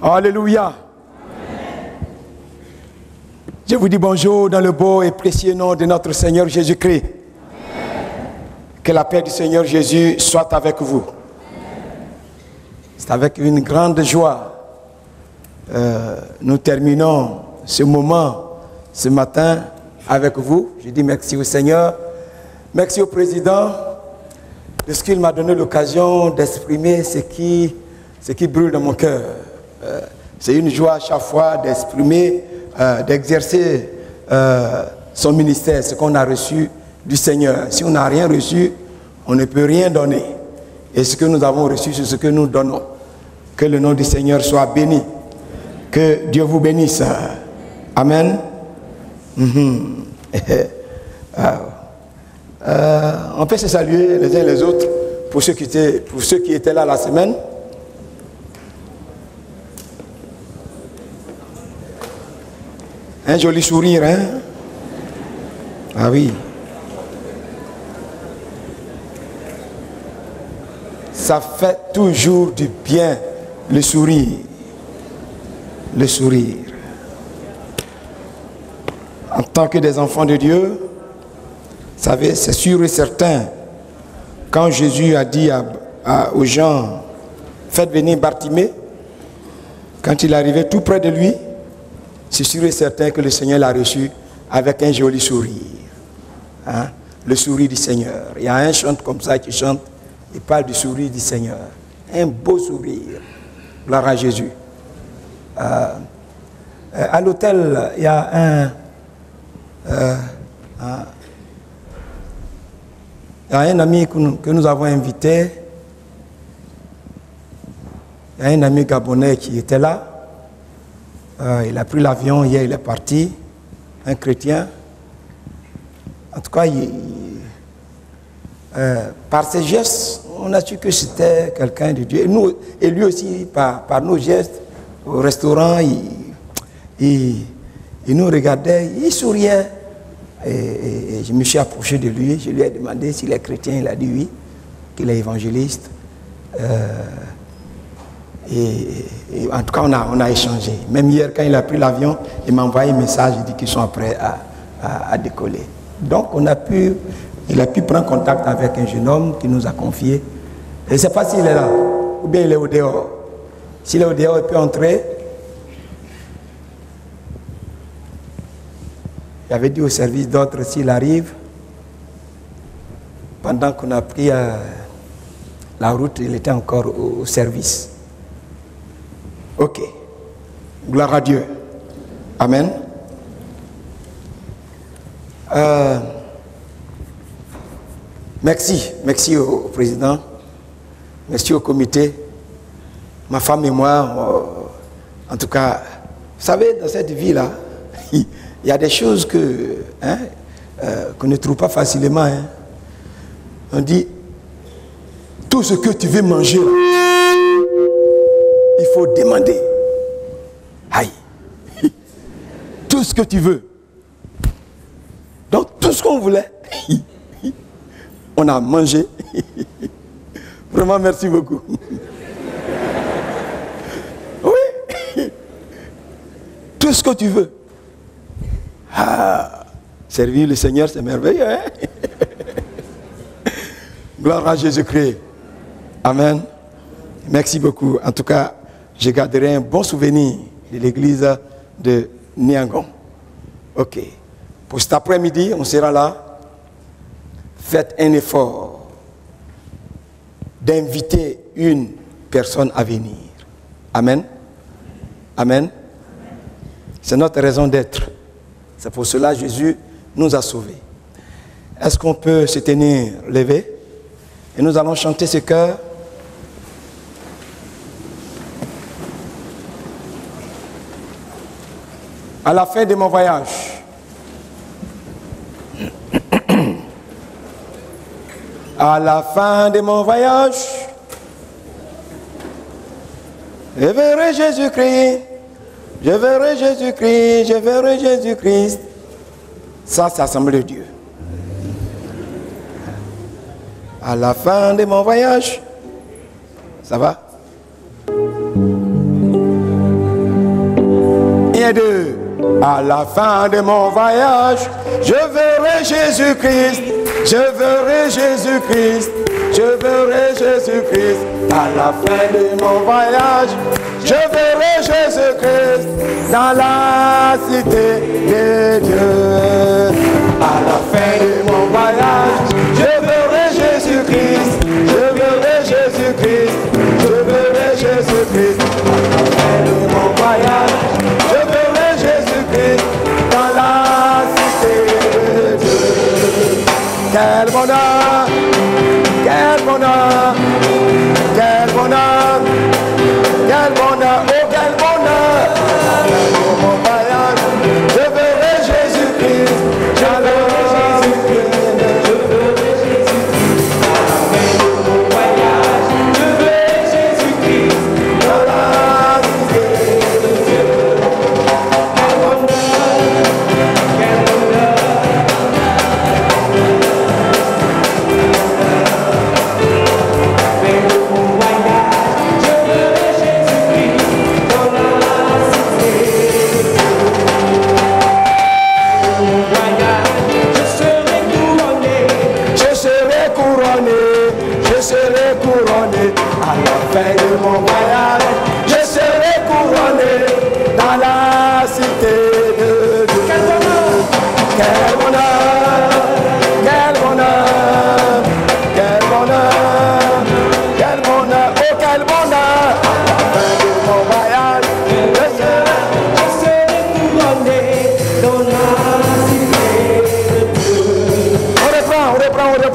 Alléluia. Je vous dis bonjour dans le beau et précieux nom de notre Seigneur Jésus-Christ. Que la paix du Seigneur Jésus soit avec vous. C'est avec une grande joie. Nous terminons ce moment, ce matin, avec vous. Je dis merci au Seigneur. Merci au Président de ce qu'il m'a donné l'occasion d'exprimer ce qui brûle dans mon cœur. C'est une joie à chaque fois d'exprimer, d'exercer son ministère, ce qu'on a reçu du Seigneur. Si on n'a rien reçu, on ne peut rien donner. Et ce que nous avons reçu, c'est ce que nous donnons. Que le nom du Seigneur soit béni. Que Dieu vous bénisse. Amen. On peut se saluer les uns les autres pour ceux qui étaient là la semaine. Un joli sourire, hein? Ah oui. Ça fait toujours du bien, le sourire. Le sourire. En tant que des enfants de Dieu, vous savez, c'est sûr et certain, quand Jésus a dit aux gens, faites venir Bartimée, quand il arrivait tout près de lui, c'est sûr et certain que le Seigneur l'a reçu avec un joli sourire. Hein? Le sourire du Seigneur. Il y a un chant comme ça qui chante, il parle du sourire du Seigneur. Un beau sourire. Gloire à Jésus. À l'hôtel, il y a un ami que nous avons invité. Il y a un ami gabonais qui était là. Il a pris l'avion, hier il est parti, un chrétien. En tout cas, par ses gestes, on a su que c'était quelqu'un de Dieu. Et lui aussi, par nos gestes, au restaurant, il nous regardait, il souriait. Et je me suis approché de lui, je lui ai demandé s'il est chrétien, il a dit oui, qu'il est évangéliste. Et en tout cas, on a échangé. Même hier, quand il a pris l'avion, il m'a envoyé un message, il dit qu'ils sont prêts à décoller. Donc, il a pu prendre contact avec un jeune homme qui nous a confié. Et je ne sais pas s'il est là, ou bien il est au dehors. S'il est au dehors, il peut entrer. J'avais dit au service d'ordre s'il arrive. Pendant qu'on a pris la route, il était encore au service. Ok. Gloire à Dieu. Amen. Merci au président. Merci au comité. Ma femme et moi, en tout cas, vous savez, dans cette vie-là, il y a des choses qu'on ne trouve pas facilement. Hein. On dit, tout ce que tu veux manger, il faut demander. Aïe. Tout ce que tu veux. Donc, tout ce qu'on voulait, on a mangé. Vraiment, merci beaucoup. Oui. Tout ce que tu veux. Ah, servir le Seigneur, c'est merveilleux. Hein? Gloire à Jésus-Christ. Amen. Merci beaucoup. En tout cas, je garderai un bon souvenir de l'église de Niangon. Ok. Pour cet après-midi, on sera là. Faites un effort d'inviter une personne à venir. Amen. Amen. C'est notre raison d'être. C'est pour cela que Jésus nous a sauvés. Est-ce qu'on peut se tenir levé? Et nous allons chanter ce chœur. À la fin de mon voyage, à la fin de mon voyage, je verrai Jésus-Christ, je verrai Jésus-Christ, je verrai Jésus-Christ. Ça, c'est l'Assemblée de Dieu. À la fin de mon voyage, ça va? rien de. À la fin de mon voyage, je verrai Jésus-Christ, je verrai Jésus-Christ, je verrai Jésus-Christ. À la fin de mon voyage, je verrai Jésus-Christ dans la cité de Dieu. À la fin de mon voyage, je verrai Jésus-Christ, je verrai Jésus-Christ, je verrai Jésus-Christ. À la fin de mon voyage, je verrai Jésus-Christ dans la cité de Dieu. Quel bonheur, quel bonheur, quel bonheur, quel bonheur, oh quel bonheur. À la fin de mon voyage, je verrai Jésus-Christ, je verrai Jésus-Christ, je verrai Jésus-Christ. À la fin de mon voyage, je verrai Jésus-Christ dans la cité de Dieu. Quel bonheur, quel bonheur. Je serai couronné à la fin de mon voyage. Je serai couronné dans la cité de Dieu. Quel bonheur, quel bonheur, quel bonheur, quel bonheur, quel bonheur, oh quel bonheur. À la fin de mon voyage, je serai couronné dans la cité de Dieu.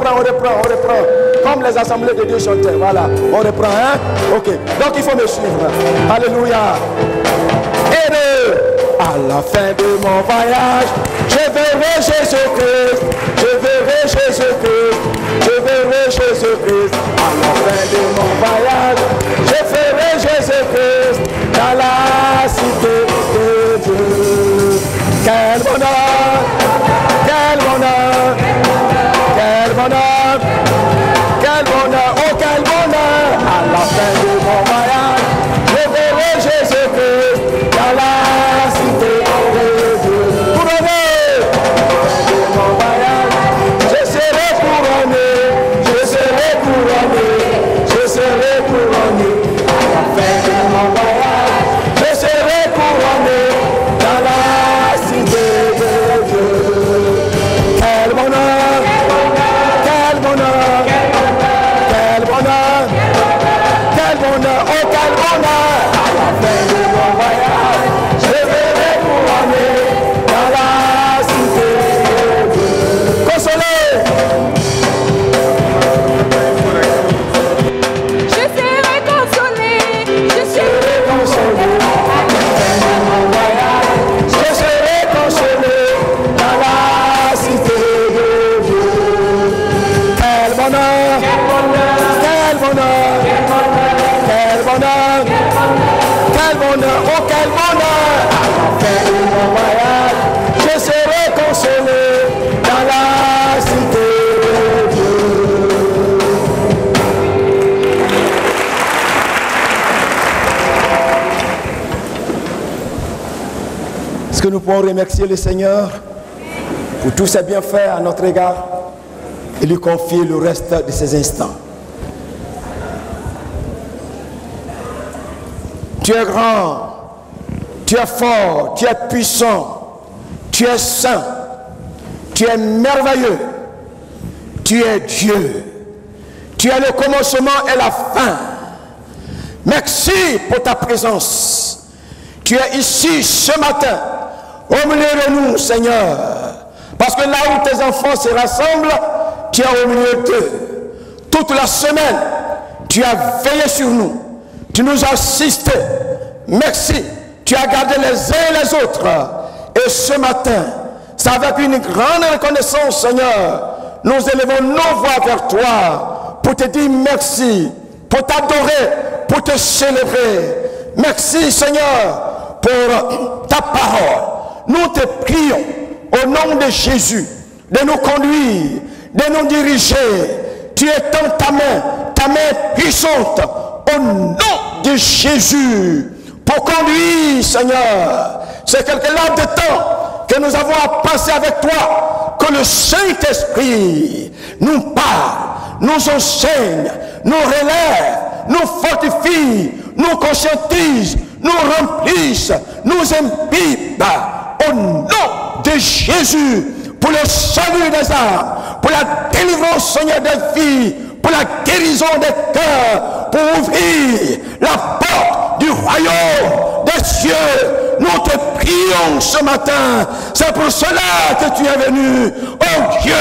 On reprend. Comme les assemblées de Dieu chantaient. Voilà, on reprend, hein? Ok, donc il faut me suivre. Alléluia. Et à la fin de mon voyage, je verrai Jésus-Christ, je verrai Jésus-Christ, je verrai Jésus-Christ. À la fin de mon voyage, je verrai Jésus-Christ dans la cité de Dieu. Quel bonheur, quel bonheur, quel bonheur. Quel bonheur, oh quel bonheur. À la fin de mon voyage, je verrai Jésus-Christ dans la cité de Dieu. Couronné. À la fin de mon voyage, je serai couronné, je serai couronné, je serai couronné. À la fin de mon voyage, je serai couronné dans la cité de Dieu. Quel bonheur, quel bonheur. Quel bonheur, oh quel bonheur. À la fin de mon voyage, je verrai couronné dans la cité de Dieu. Consolé. Je serai consolé, je serai Consolé. À la fin de mon voyage, je serai consolé dans la cité de Dieu. Quel bonheur, quel bonheur, quel bonheur, quel bonheur, oh quel bonheur. À la fin de mon voyage, je serai consolé dans la cité de Dieu. Est-ce que nous pouvons remercier le Seigneur pour tous ses bienfaits à notre égard et lui confier le reste de ses instants? Tu es grand, tu es fort, tu es puissant, tu es saint, tu es merveilleux, tu es Dieu, tu es le commencement et la fin. Merci pour ta présence. Tu es ici ce matin, au milieu de nous, Seigneur, parce que là où tes enfants se rassemblent, tu es au milieu d'eux. Toute la semaine, tu as veillé sur nous. Tu nous as assistés. Merci. Tu as gardé les uns et les autres. Et ce matin, c'est avec une grande reconnaissance, Seigneur, nous élevons nos voix vers toi pour te dire merci, pour t'adorer, pour te célébrer. Merci, Seigneur, pour ta parole. Nous te prions au nom de Jésus de nous conduire, de nous diriger. Tu étends ta main puissante au nom de Jésus pour conduire, Seigneur, c'est quelques laps de temps que nous avons à passer avec toi, que le Saint-Esprit nous parle, nous enseigne, nous relève, nous fortifie, nous conscientise, nous remplisse, nous imbibe au nom de Jésus pour le salut des âmes, pour la délivrance, Seigneur, des vies, pour la guérison des cœurs, pour ouvrir la porte du royaume des cieux. Nous te prions ce matin. C'est pour cela que tu es venu. Oh Dieu,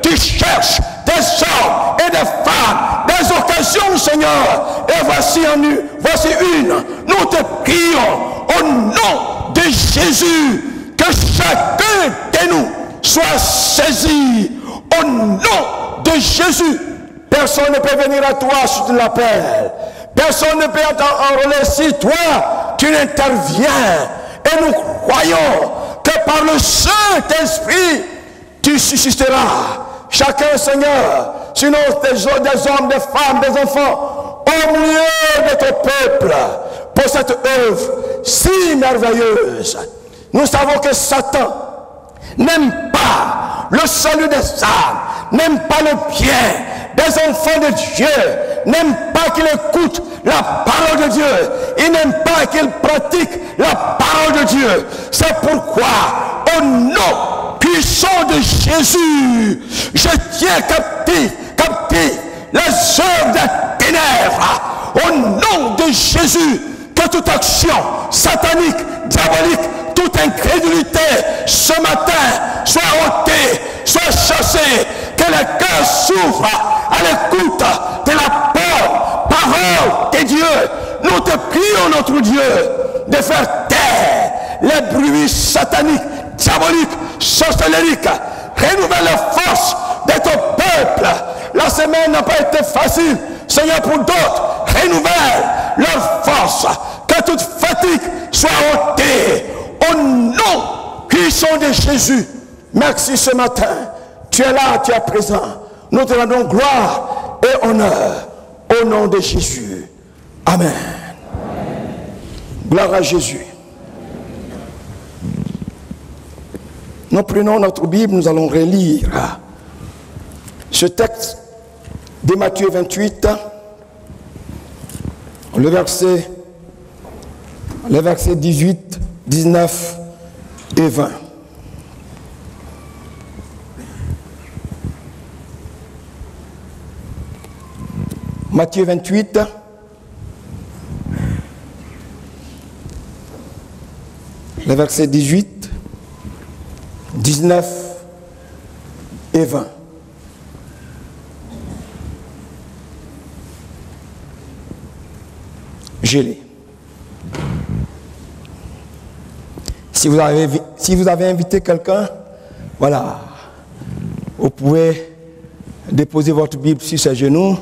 tu cherches des hommes et des femmes, des occasions, Seigneur. Et voici une. Nous te prions au nom de Jésus, que chacun de nous soit saisi au nom de Jésus. Personne ne peut venir à toi si tu l'appelles. Personne ne peut t'enrôler si toi tu n'interviens. Et nous croyons que par le Saint-Esprit tu susciteras chacun, Seigneur, sinon des hommes, des femmes, des enfants, au milieu de ton peuple, pour cette œuvre si merveilleuse. Nous savons que Satan n'aime pas le salut des âmes, n'aime pas le bien des enfants de Dieu, n'aime pas qu'il écoute la parole de Dieu, il n'aime pas qu'il pratique la parole de Dieu. C'est pourquoi, au nom puissant de Jésus, je tiens captif les œuvres des ténèbres. Au nom de Jésus, que toute action satanique, diabolique, toute incrédulité ce matin soit ôtée, soit chassée, que les cœurs s'ouvrent à l'écoute de la parole de Dieu. Nous te prions, notre Dieu, de faire taire les bruits sataniques, diaboliques, sorcelleriques. Renouvelle la force de ton peuple. La semaine n'a pas été facile, Seigneur, pour d'autres. Renouvelle leur force. Que toute fatigue soit ôtée. Au nom puissant de Jésus. Merci ce matin. Tu es là, tu es présent. Nous te rendons gloire et honneur au nom de Jésus. Amen. Amen. Gloire à Jésus. Nous prenons notre Bible, nous allons relire ce texte de Matthieu 28, le verset 18, 19 et 20. Matthieu 28, le verset 18, 19 et 20. Je l'ai. Si vous avez invité quelqu'un, voilà, vous pouvez déposer votre Bible sur ses genoux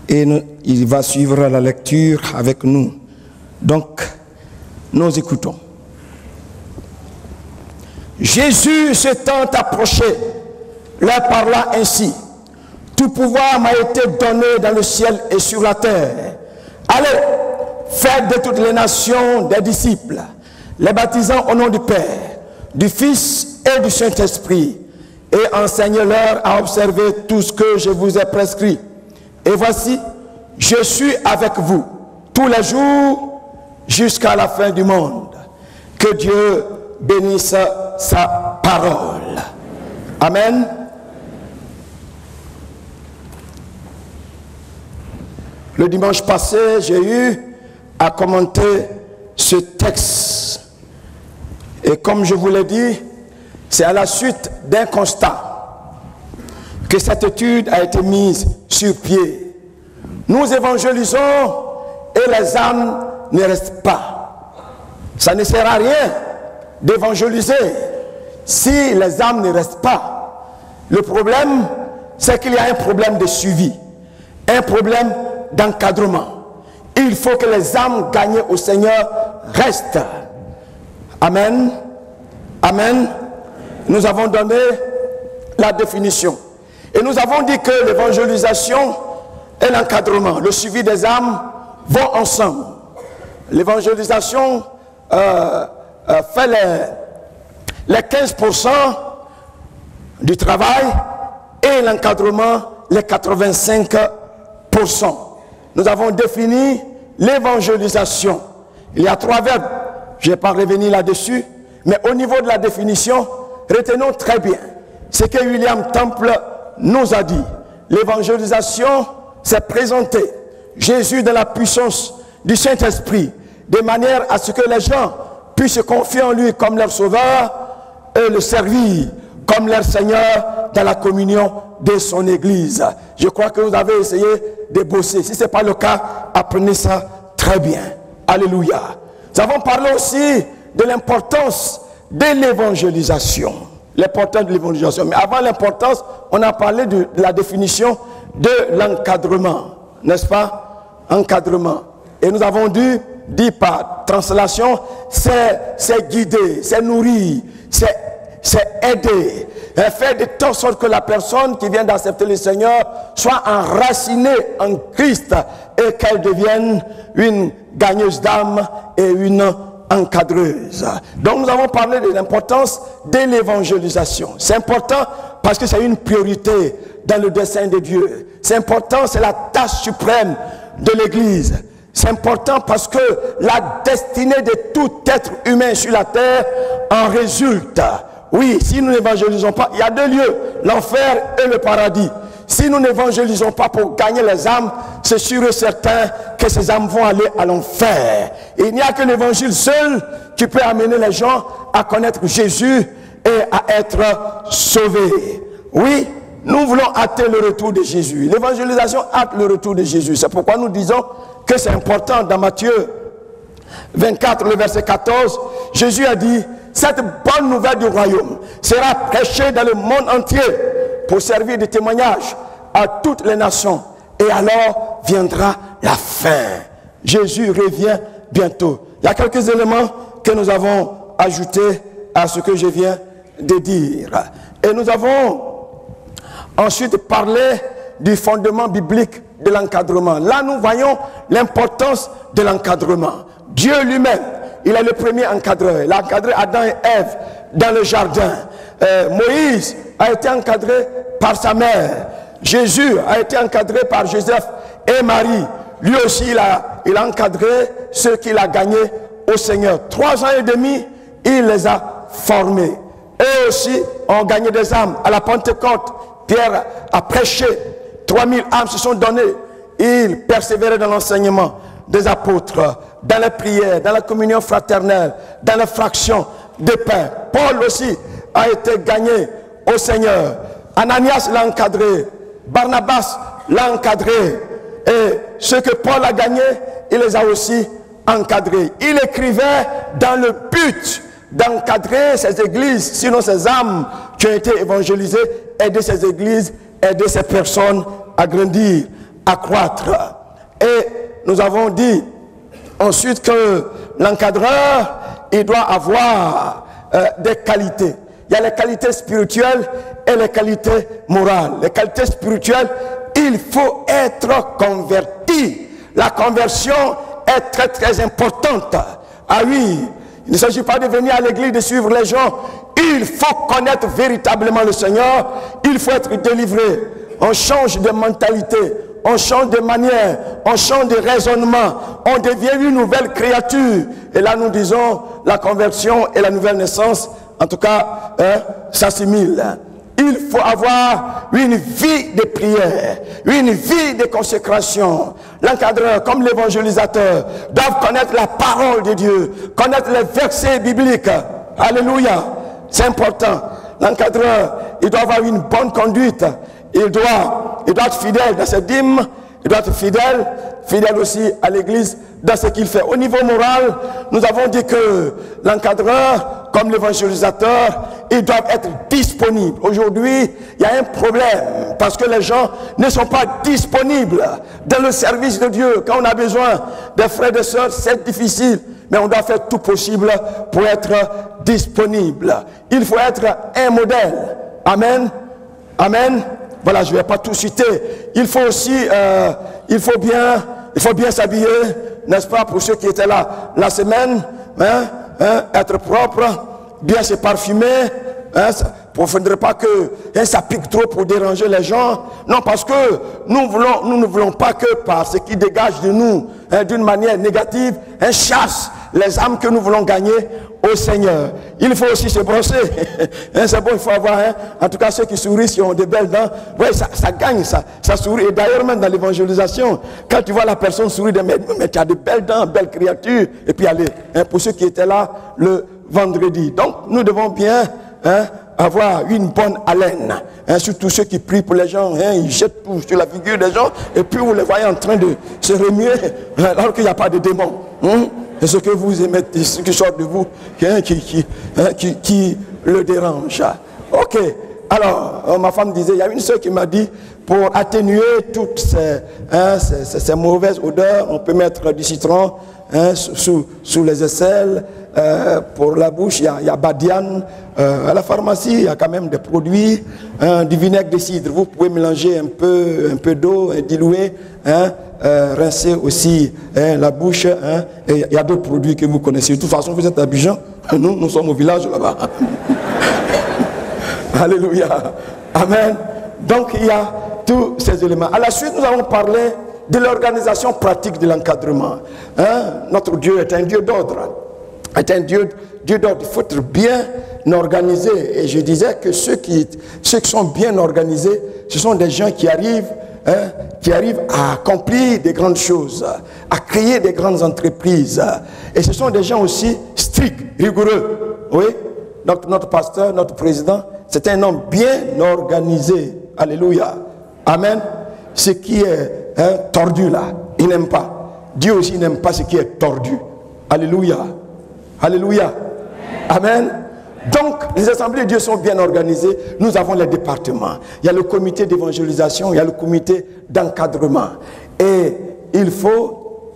et il va suivre la lecture avec nous. Donc, nous écoutons. Jésus s'étant approché, leur parla ainsi. Tout pouvoir m'a été donné dans le ciel et sur la terre. Allez, faites de toutes les nations des disciples, les baptisant au nom du Père, du Fils et du Saint-Esprit, et enseignez-leur à observer tout ce que je vous ai prescrit. Et voici, je suis avec vous tous les jours jusqu'à la fin du monde. Que Dieu bénisse sa parole. Amen. Le dimanche passé, j'ai eu à commenter ce texte. Et comme je vous l'ai dit, c'est à la suite d'un constat que cette étude a été mise sur pied. Nous évangélisons et les âmes ne restent pas. Ça ne sert à rien d'évangéliser si les âmes ne restent pas. Le problème, c'est qu'il y a un problème de suivi, un problème d'encadrement. Il faut que les âmes gagnées au Seigneur restent. Amen. Amen. Nous avons donné la définition. Et nous avons dit que l'évangélisation et l'encadrement, le suivi des âmes vont ensemble. L'évangélisation fait les 15% du travail et l'encadrement les 85%. Nous avons défini l'évangélisation. Il y a 3 verbes, je ne vais pas revenir là-dessus, mais au niveau de la définition, retenons très bien ce que William Temple nous a dit. L'évangélisation, c'est présenter Jésus dans la puissance du Saint-Esprit, de manière à ce que les gens puissent se confier en lui comme leur sauveur et le servir comme leur Seigneur dans la communion de son Église. Je crois que vous avez essayé de bosser. Si ce n'est pas le cas, apprenez ça très bien. Alléluia. Nous avons parlé aussi de l'importance de l'évangélisation. L'importance de l'évangélisation. Mais avant l'importance, on a parlé de la définition de l'encadrement. N'est-ce pas? Encadrement. Et nous avons dit par translation, c'est guider, c'est nourrir, c'est aider. Faire de telle sorte que la personne qui vient d'accepter le Seigneur soit enracinée en Christ et qu'elle devienne une gagneuse d'âme et une encadreuse. Donc nous avons parlé de l'importance de l'évangélisation. C'est important parce que c'est une priorité dans le dessein de Dieu. C'est important, c'est la tâche suprême de l'Église. C'est important parce que la destinée de tout être humain sur la terre en résulte. Oui, si nous n'évangélisons pas, il y a 2 lieux, l'enfer et le paradis. Si nous n'évangélisons pas pour gagner les âmes, c'est sûr et certain que ces âmes vont aller à l'enfer. Il n'y a que l'évangile seul qui peut amener les gens à connaître Jésus et à être sauvés. Oui, nous voulons hâter le retour de Jésus. L'évangélisation hâte le retour de Jésus. C'est pourquoi nous disons que c'est important. Dans Matthieu 24, le verset 14, Jésus a dit: cette bonne nouvelle du royaume sera prêchée dans le monde entier pour servir de témoignage à toutes les nations. Et alors viendra la fin. Jésus revient bientôt. Il y a quelques éléments que nous avons ajoutés à ce que je viens de dire. Et nous avons ensuite parlé du fondement biblique de l'encadrement. Là, nous voyons l'importance de l'encadrement. Dieu lui-même, il est le premier encadreur. Il a encadré Adam et Ève dans le jardin. Moïse a été encadré par sa mère. Jésus a été encadré par Joseph et Marie. Lui aussi, il a encadré ceux qu'il a gagnés au Seigneur. 3 ans et demi, il les a formés. Eux aussi ont gagné des âmes. À la Pentecôte, Pierre a prêché. 3000 âmes se sont données. Il persévérait dans l'enseignement des apôtres, dans les prières, dans la communion fraternelle, dans la fraction de pain. Paul aussi a été gagné au Seigneur. Ananias l'a encadré. Barnabas l'a encadré. Et ce que Paul a gagné, il les a aussi encadrés. Il écrivait dans le but d'encadrer ces églises, sinon ces âmes qui ont été évangélisées, aider ces églises, aider ces personnes à grandir, à croître. Et nous avons dit ensuite que l'encadreur, il doit avoir des qualités. Il y a les qualités spirituelles et les qualités morales. Les qualités spirituelles, il faut être converti. La conversion est très très importante. Ah oui, il ne s'agit pas de venir à l'église, de suivre les gens. Il faut connaître véritablement le Seigneur. Il faut être délivré. On change de mentalité, on change de manière, on change de raisonnement. On devient une nouvelle créature. Et là nous disons, la conversion et la nouvelle naissance, en tout cas, s'assimilent. Il faut avoir une vie de prière, une vie de consécration. L'encadreur, comme l'évangélisateur, doivent connaître la parole de Dieu, connaître les versets bibliques. Alléluia, c'est important. L'encadreur, il doit avoir une bonne conduite. Il doit être fidèle dans ses dîmes, il doit être fidèle aussi à l'église dans ce qu'il fait. Au niveau moral, nous avons dit que l'encadreur, comme l'évangélisateur, ils doivent être disponibles. Aujourd'hui, il y a un problème parce que les gens ne sont pas disponibles dans le service de Dieu. Quand on a besoin des frères et des sœurs, c'est difficile, mais on doit faire tout possible pour être disponible. Il faut être un modèle. Amen. Amen. Voilà, je ne vais pas tout citer. Il faut aussi, il faut bien s'habiller, n'est-ce pas, pour ceux qui étaient là la semaine, hein, être propre, bien se parfumer. Il ne faudrait pas que ça pique trop pour déranger les gens. Non, parce que nous ne voulons pas que par ce qui dégage de nous, d'une manière négative, chasse les âmes que nous voulons gagner au Seigneur. Il faut aussi se brosser. C'est bon, il faut avoir, en tout cas ceux qui sourient, qui ont de belles dents, ouais, ça gagne, ça sourit. Et d'ailleurs, même dans l'évangélisation, quand tu vois la personne sourire, mais tu as de belles dents, belles créatures, et puis allez, pour ceux qui étaient là le vendredi. Donc, nous devons bien avoir une bonne haleine, surtout ceux qui prient pour les gens, ils jettent tout sur la figure des gens, et puis vous les voyez en train de se remuer, alors qu'il n'y a pas de démon. Et ce que vous aimez, ce qui sort de vous, qui le dérange. Ok, alors ma femme disait, il y a une soeur qui m'a dit, pour atténuer toutes ces mauvaises odeurs, on peut mettre du citron sous les aisselles. Pour la bouche, il y a Badiane. À la pharmacie, il y a quand même des produits, du vinaigre de cidre. Vous pouvez mélanger un peu d'eau, diluer, rincer aussi la bouche. Et il y a d'autres produits que vous connaissez. De toute façon, vous êtes à Abidjan. Nous sommes au village là-bas. Alléluia. Amen. Donc, il y a tous ces éléments. À la suite, nous allons parler de l'organisation pratique de l'encadrement. Notre Dieu est un Dieu d'ordre. Est un Dieu d'ordre. Il faut être bien organisé. Et je disais que ceux qui sont bien organisés, ce sont des gens qui arrivent à accomplir des grandes choses, à créer des grandes entreprises. Et ce sont des gens aussi stricts, rigoureux. Oui, notre pasteur, notre président, c'est un homme bien organisé. Alléluia. Amen. Ce qui est tordu là, il n'aime pas. Dieu aussi n'aime pas ce qui est tordu. Alléluia. Alléluia. Amen. Donc, les assemblées de Dieu sont bien organisées. Nous avons les départements. Il y a le comité d'évangélisation, il y a le comité d'encadrement. Et il faut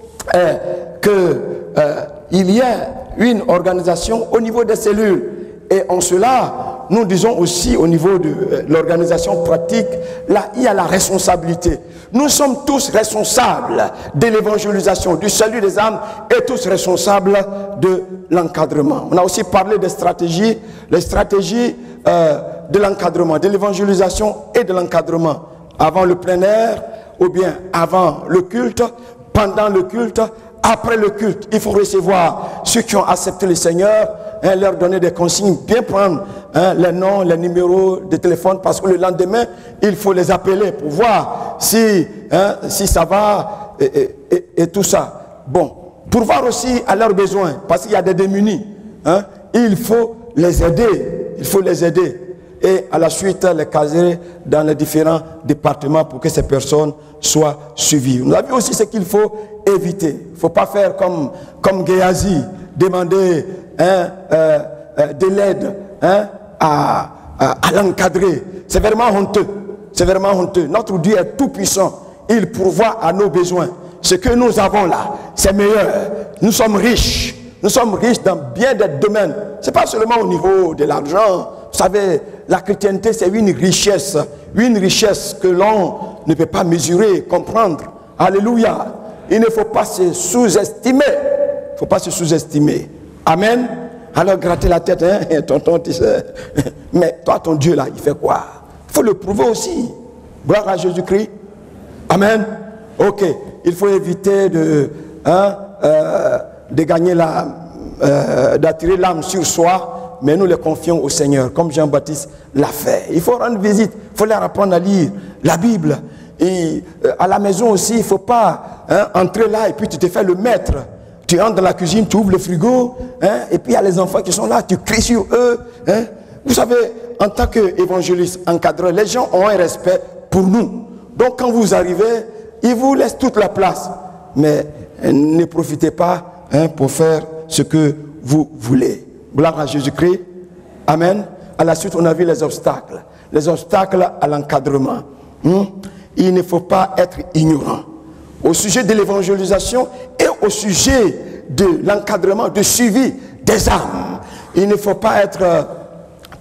qu'il y ait une organisation au niveau des cellules. Et en cela, nous disons aussi au niveau de l'organisation pratique, là, il y a la responsabilité. Nous sommes tous responsables de l'évangélisation, du salut des âmes, et tous responsables de l'encadrement. On a aussi parlé des stratégies, les stratégies de l'encadrement, de l'évangélisation et de l'encadrement. Avant le plein air, ou bien avant le culte, pendant le culte, après le culte. Il faut recevoir ceux qui ont accepté le Seigneur, leur donner des consignes, bien prendre les noms, les numéros de téléphone, parce que le lendemain, il faut les appeler pour voir si ça va et tout ça. Bon, pour voir aussi à leurs besoins, parce qu'il y a des démunis, il faut les aider, et à la suite les caser dans les différents départements pour que ces personnes soient suivies. Nous avons aussi ce qu'il faut éviter. Il ne faut pas faire comme Géasi, demander de l'aide à l'encadrer. C'est vraiment honteux. C'est vraiment honteux. Notre Dieu est tout puissant. Il pourvoit à nos besoins. Ce que nous avons là, c'est meilleur. Nous sommes riches. Nous sommes riches dans bien des domaines. Ce n'est pas seulement au niveau de l'argent. Vous savez, la chrétienté, c'est une richesse que l'on ne peut pas mesurer, comprendre. Alléluia. Il ne faut pas se sous-estimer. Il ne faut pas se sous-estimer. Amen. Alors gratter la tête, tonton, tu sais. Mais toi, ton Dieu là, il fait quoi? Il faut le prouver aussi. Gloire à Jésus-Christ. Amen. Ok. Il faut éviter de gagner d'attirer l'âme sur soi, mais nous les confions au Seigneur, comme Jean-Baptiste l'a fait. Il faut rendre visite, il faut leur apprendre à lire la Bible. Et à la maison aussi, il ne faut pas entrer là et puis tu te fais le maître. Tu entres dans la cuisine, tu ouvres le frigo, et puis il y a les enfants qui sont là, tu cries sur eux. Vous savez, en tant qu'évangéliste, encadreur, les gens ont un respect pour nous. Donc quand vous arrivez, ils vous laissent toute la place. Mais ne profitez pas pour faire ce que vous voulez. Gloire à Jésus-Christ. Amen. À la suite, on a vu les obstacles. Les obstacles à l'encadrement. Il ne faut pas être ignorant. Au sujet de l'évangélisation et au sujet de l'encadrement, de suivi des âmes. Il ne faut pas être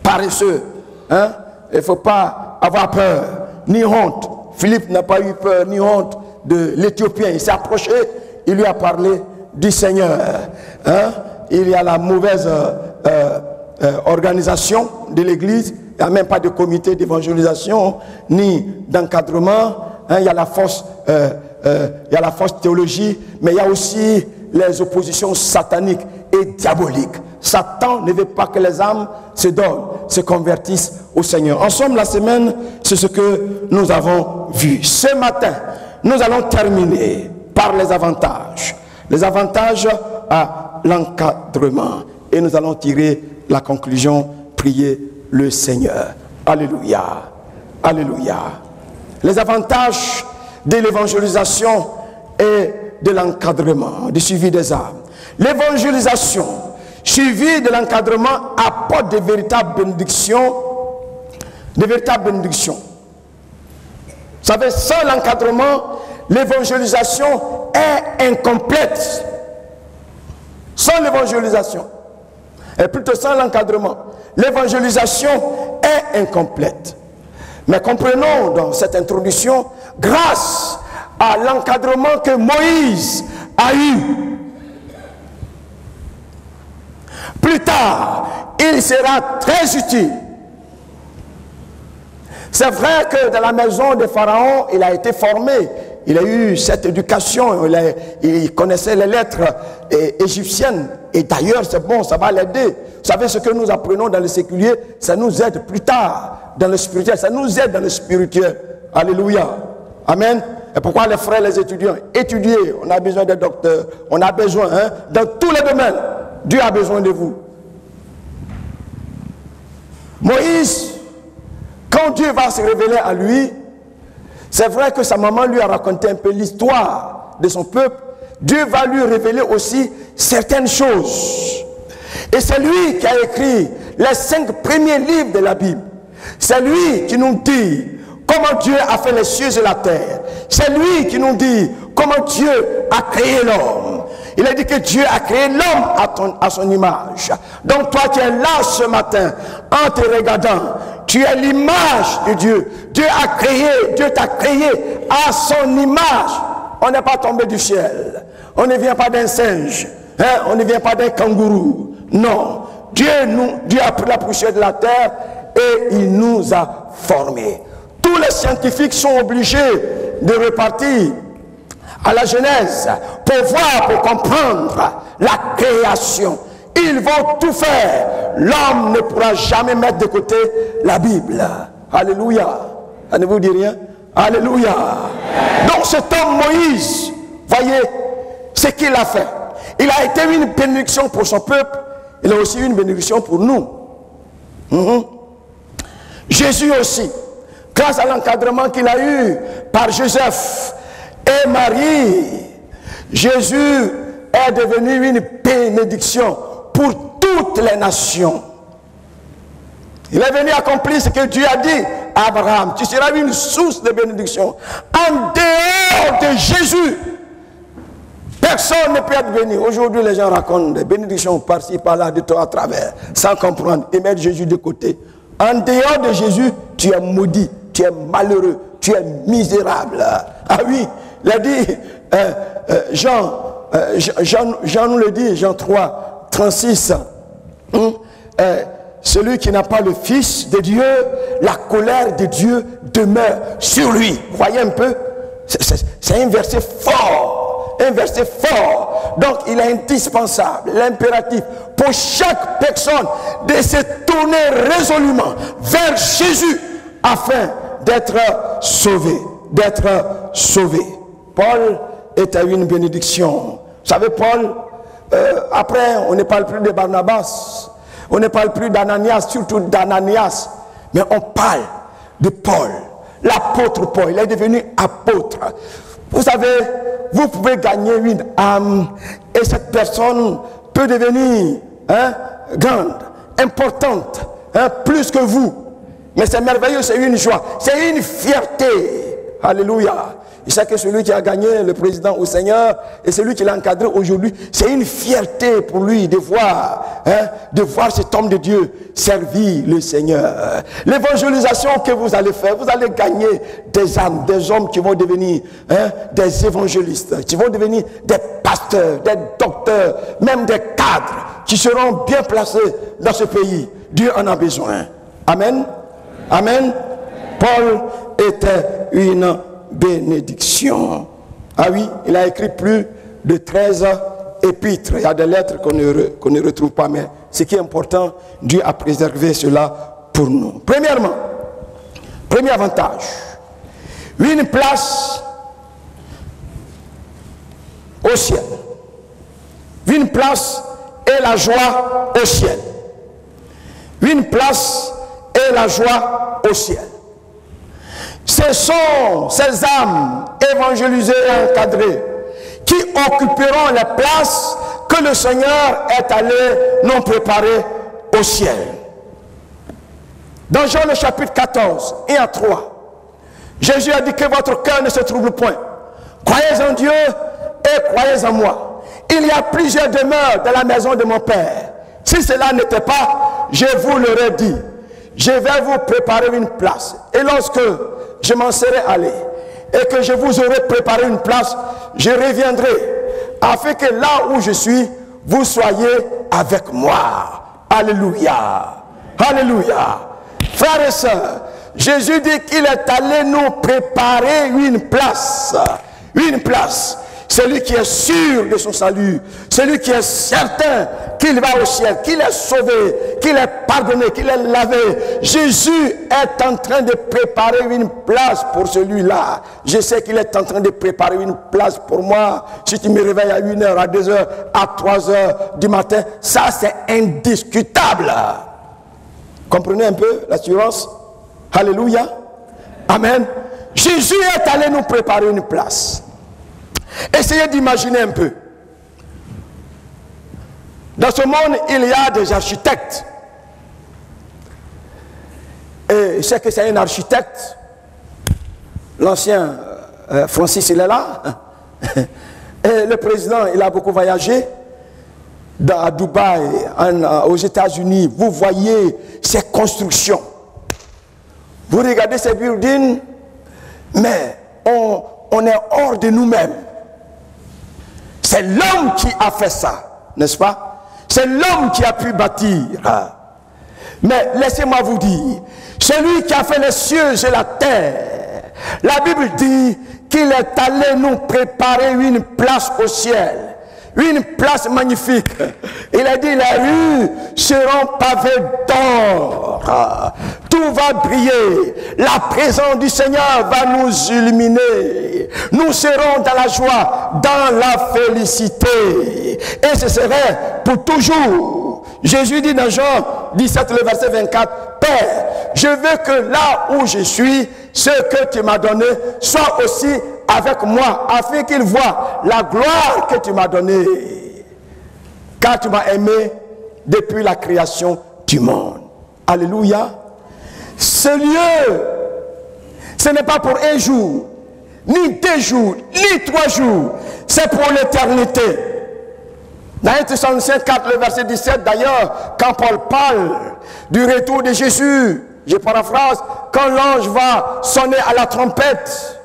paresseux. Il ne faut pas avoir peur, ni honte. Philippe n'a pas eu peur, ni honte de l'Éthiopien. Il s'est approché, il lui a parlé du Seigneur. il y a la mauvaise organisation de l'Église. Il n'y a même pas de comité d'évangélisation ni d'encadrement. Hein, il y a la fausse théologie, mais il y a aussi les oppositions sataniques et diaboliques. Satan ne veut pas que les âmes se donnent, se convertissent au Seigneur. En somme, la semaine, c'est ce que nous avons vu. Ce matin, nous allons terminer par les avantages. Les avantages à l'encadrement. Et nous allons tirer la conclusion, prier le Seigneur. Alléluia. Alléluia. Les avantages de l'évangélisation et de l'encadrement, du suivi des âmes. L'évangélisation, suivi de l'encadrement, apporte de véritables bénédictions. De véritables bénédictions. Vous savez, sans l'encadrement, l'évangélisation est incomplète. Sans l'évangélisation, et plutôt sans l'encadrement, l'évangélisation est incomplète. Mais comprenons dans cette introduction, grâce à l'encadrement que Moïse a eu, plus tard, il sera très utile. C'est vrai que dans la maison de Pharaon, il a été formé. Il a eu cette éducation, il connaissait les lettres égyptiennes. Et d'ailleurs, c'est bon, ça va l'aider. Vous savez, ce que nous apprenons dans le séculier, ça nous aide plus tard dans le spirituel. Ça nous aide dans le spirituel. Alléluia. Amen. Et pourquoi les frères, les étudiants, étudiez, on a besoin des docteurs, on a besoin, hein, dans tous les domaines, Dieu a besoin de vous. Moïse, quand Dieu va se révéler à lui, c'est vrai que sa maman lui a raconté un peu l'histoire de son peuple. Dieu va lui révéler aussi certaines choses. Et c'est lui qui a écrit les 5 premiers livres de la Bible. C'est lui qui nous dit comment Dieu a fait les cieux et la terre. C'est lui qui nous dit comment Dieu a créé l'homme. Il a dit que Dieu a créé l'homme à son image. Donc toi qui es là ce matin, en te regardant, tu es l'image de Dieu. Dieu t'a créé à son image. On n'est pas tombé du ciel. On ne vient pas d'un singe. Hein? On ne vient pas d'un kangourou. Non. Dieu a pris la poussière de la terre et il nous a formés. Tous les scientifiques sont obligés de repartir à la Genèse pour voir, pour comprendre la création. Ils vont tout faire. L'homme ne pourra jamais mettre de côté la Bible. Alléluia. Ça ne vous dit rien? Alléluia. Donc cet homme Moïse, voyez ce qu'il a fait. Il a été une bénédiction pour son peuple. Il a aussi une bénédiction pour nous. Jésus aussi, grâce à l'encadrement qu'il a eu par Joseph et Marie, Jésus est devenu une bénédiction pour toutes les nations. Il est venu accomplir ce que Dieu a dit à Abraham. Tu seras une source de bénédiction. En dehors de Jésus, personne ne peut être béni. Aujourd'hui, les gens racontent des bénédictions par-ci, par-là, de toi à travers, sans comprendre, et mettre Jésus de côté. En dehors de Jésus, tu es maudit, tu es malheureux, tu es misérable. Ah oui, il a dit, Jean nous le dit, Jean 3, 36. Celui qui n'a pas le Fils de Dieu, la colère de Dieu demeure sur lui. Voyez un peu, c'est un verset fort. Un verset fort. Donc il est indispensable, l'impératif pour chaque personne de se tourner résolument vers Jésus afin d'être sauvé. D'être sauvé. Paul est à une bénédiction. Vous savez, Paul, après on ne parle plus de Barnabas, on ne parle plus d'Ananias, surtout d'Ananias, mais on parle de Paul, l'apôtre Paul. Il est devenu apôtre. Vous savez, vous pouvez gagner une âme et cette personne peut devenir grande, importante, plus que vous. Mais c'est merveilleux, c'est une joie, c'est une fierté. Alléluia. Il sait que celui qui a gagné le président au Seigneur et celui qui l'a encadré aujourd'hui, c'est une fierté pour lui de voir cet homme de Dieu servir le Seigneur. L'évangélisation que vous allez faire, vous allez gagner des âmes, des hommes qui vont devenir des évangélistes, qui vont devenir des pasteurs, des docteurs, même des cadres. qui seront bien placés dans ce pays. Dieu en a besoin. Amen. Amen. Paul était une bénédiction. Ah oui, il a écrit plus de 13 épîtres. Il y a des lettres qu'on ne retrouve pas, mais ce qui est important, Dieu a préservé cela pour nous. Premièrement, premier avantage, une place au ciel. Une place et la joie au ciel. Une place et la joie au ciel. Ce sont ces âmes évangélisées et encadrées qui occuperont les places que le Seigneur est allé nous préparer au ciel. Dans Jean le chapitre 14 et à 3, Jésus a dit que votre cœur ne se trouble point. Croyez en Dieu et croyez en moi. Il y a plusieurs demeures dans la maison de mon Père. Si cela n'était pas, je vous l'aurais dit. Je vais vous préparer une place. Et lorsque je m'en serai allé et que je vous aurai préparé une place, je reviendrai afin que là où je suis, vous soyez avec moi. Alléluia. Alléluia. Frères et sœurs, Jésus dit qu'il est allé nous préparer une place. Une place. Celui qui est sûr de son salut, celui qui est certain qu'il va au ciel, qu'il est sauvé, qu'il est pardonné, qu'il est lavé. Jésus est en train de préparer une place pour celui-là. Je sais qu'il est en train de préparer une place pour moi. Si tu me réveilles à 1h, à 2h, à 3h du matin, ça c'est indiscutable. Comprenez un peu l'assurance? Alléluia. Amen. Jésus est allé nous préparer une place. Essayez d'imaginer un peu. Dans ce monde, il y a des architectes. Et je sais que c'est un architecte. L'ancien Francis, il est là. Et le président, il a beaucoup voyagé. À Dubaï, aux États-Unis, vous voyez ces constructions. Vous regardez ces buildings, mais on est hors de nous-mêmes. C'est l'homme qui a fait ça, n'est-ce pas? C'est l'homme qui a pu bâtir. Mais laissez-moi vous dire, celui qui a fait les cieux et la terre, la Bible dit qu'il est allé nous préparer une place au ciel. Une place magnifique. Il a dit, les rues seront pavées d'or. Tout va briller. La présence du Seigneur va nous illuminer. Nous serons dans la joie, dans la félicité. Et ce serait pour toujours. Jésus dit dans Jean 17, le verset 24, Père, je veux que là où je suis, ce que tu m'as donné soit aussi avec moi, afin qu'il voit la gloire que tu m'as donnée. Car tu m'as aimé depuis la création du monde. Alléluia. Ce lieu, ce n'est pas pour un jour, ni 2 jours, ni 3 jours. C'est pour l'éternité. Dans 1 Thessaloniciens 4, le verset 17, d'ailleurs, quand Paul parle du retour de Jésus, je paraphrase, quand l'ange va sonner à la trompette,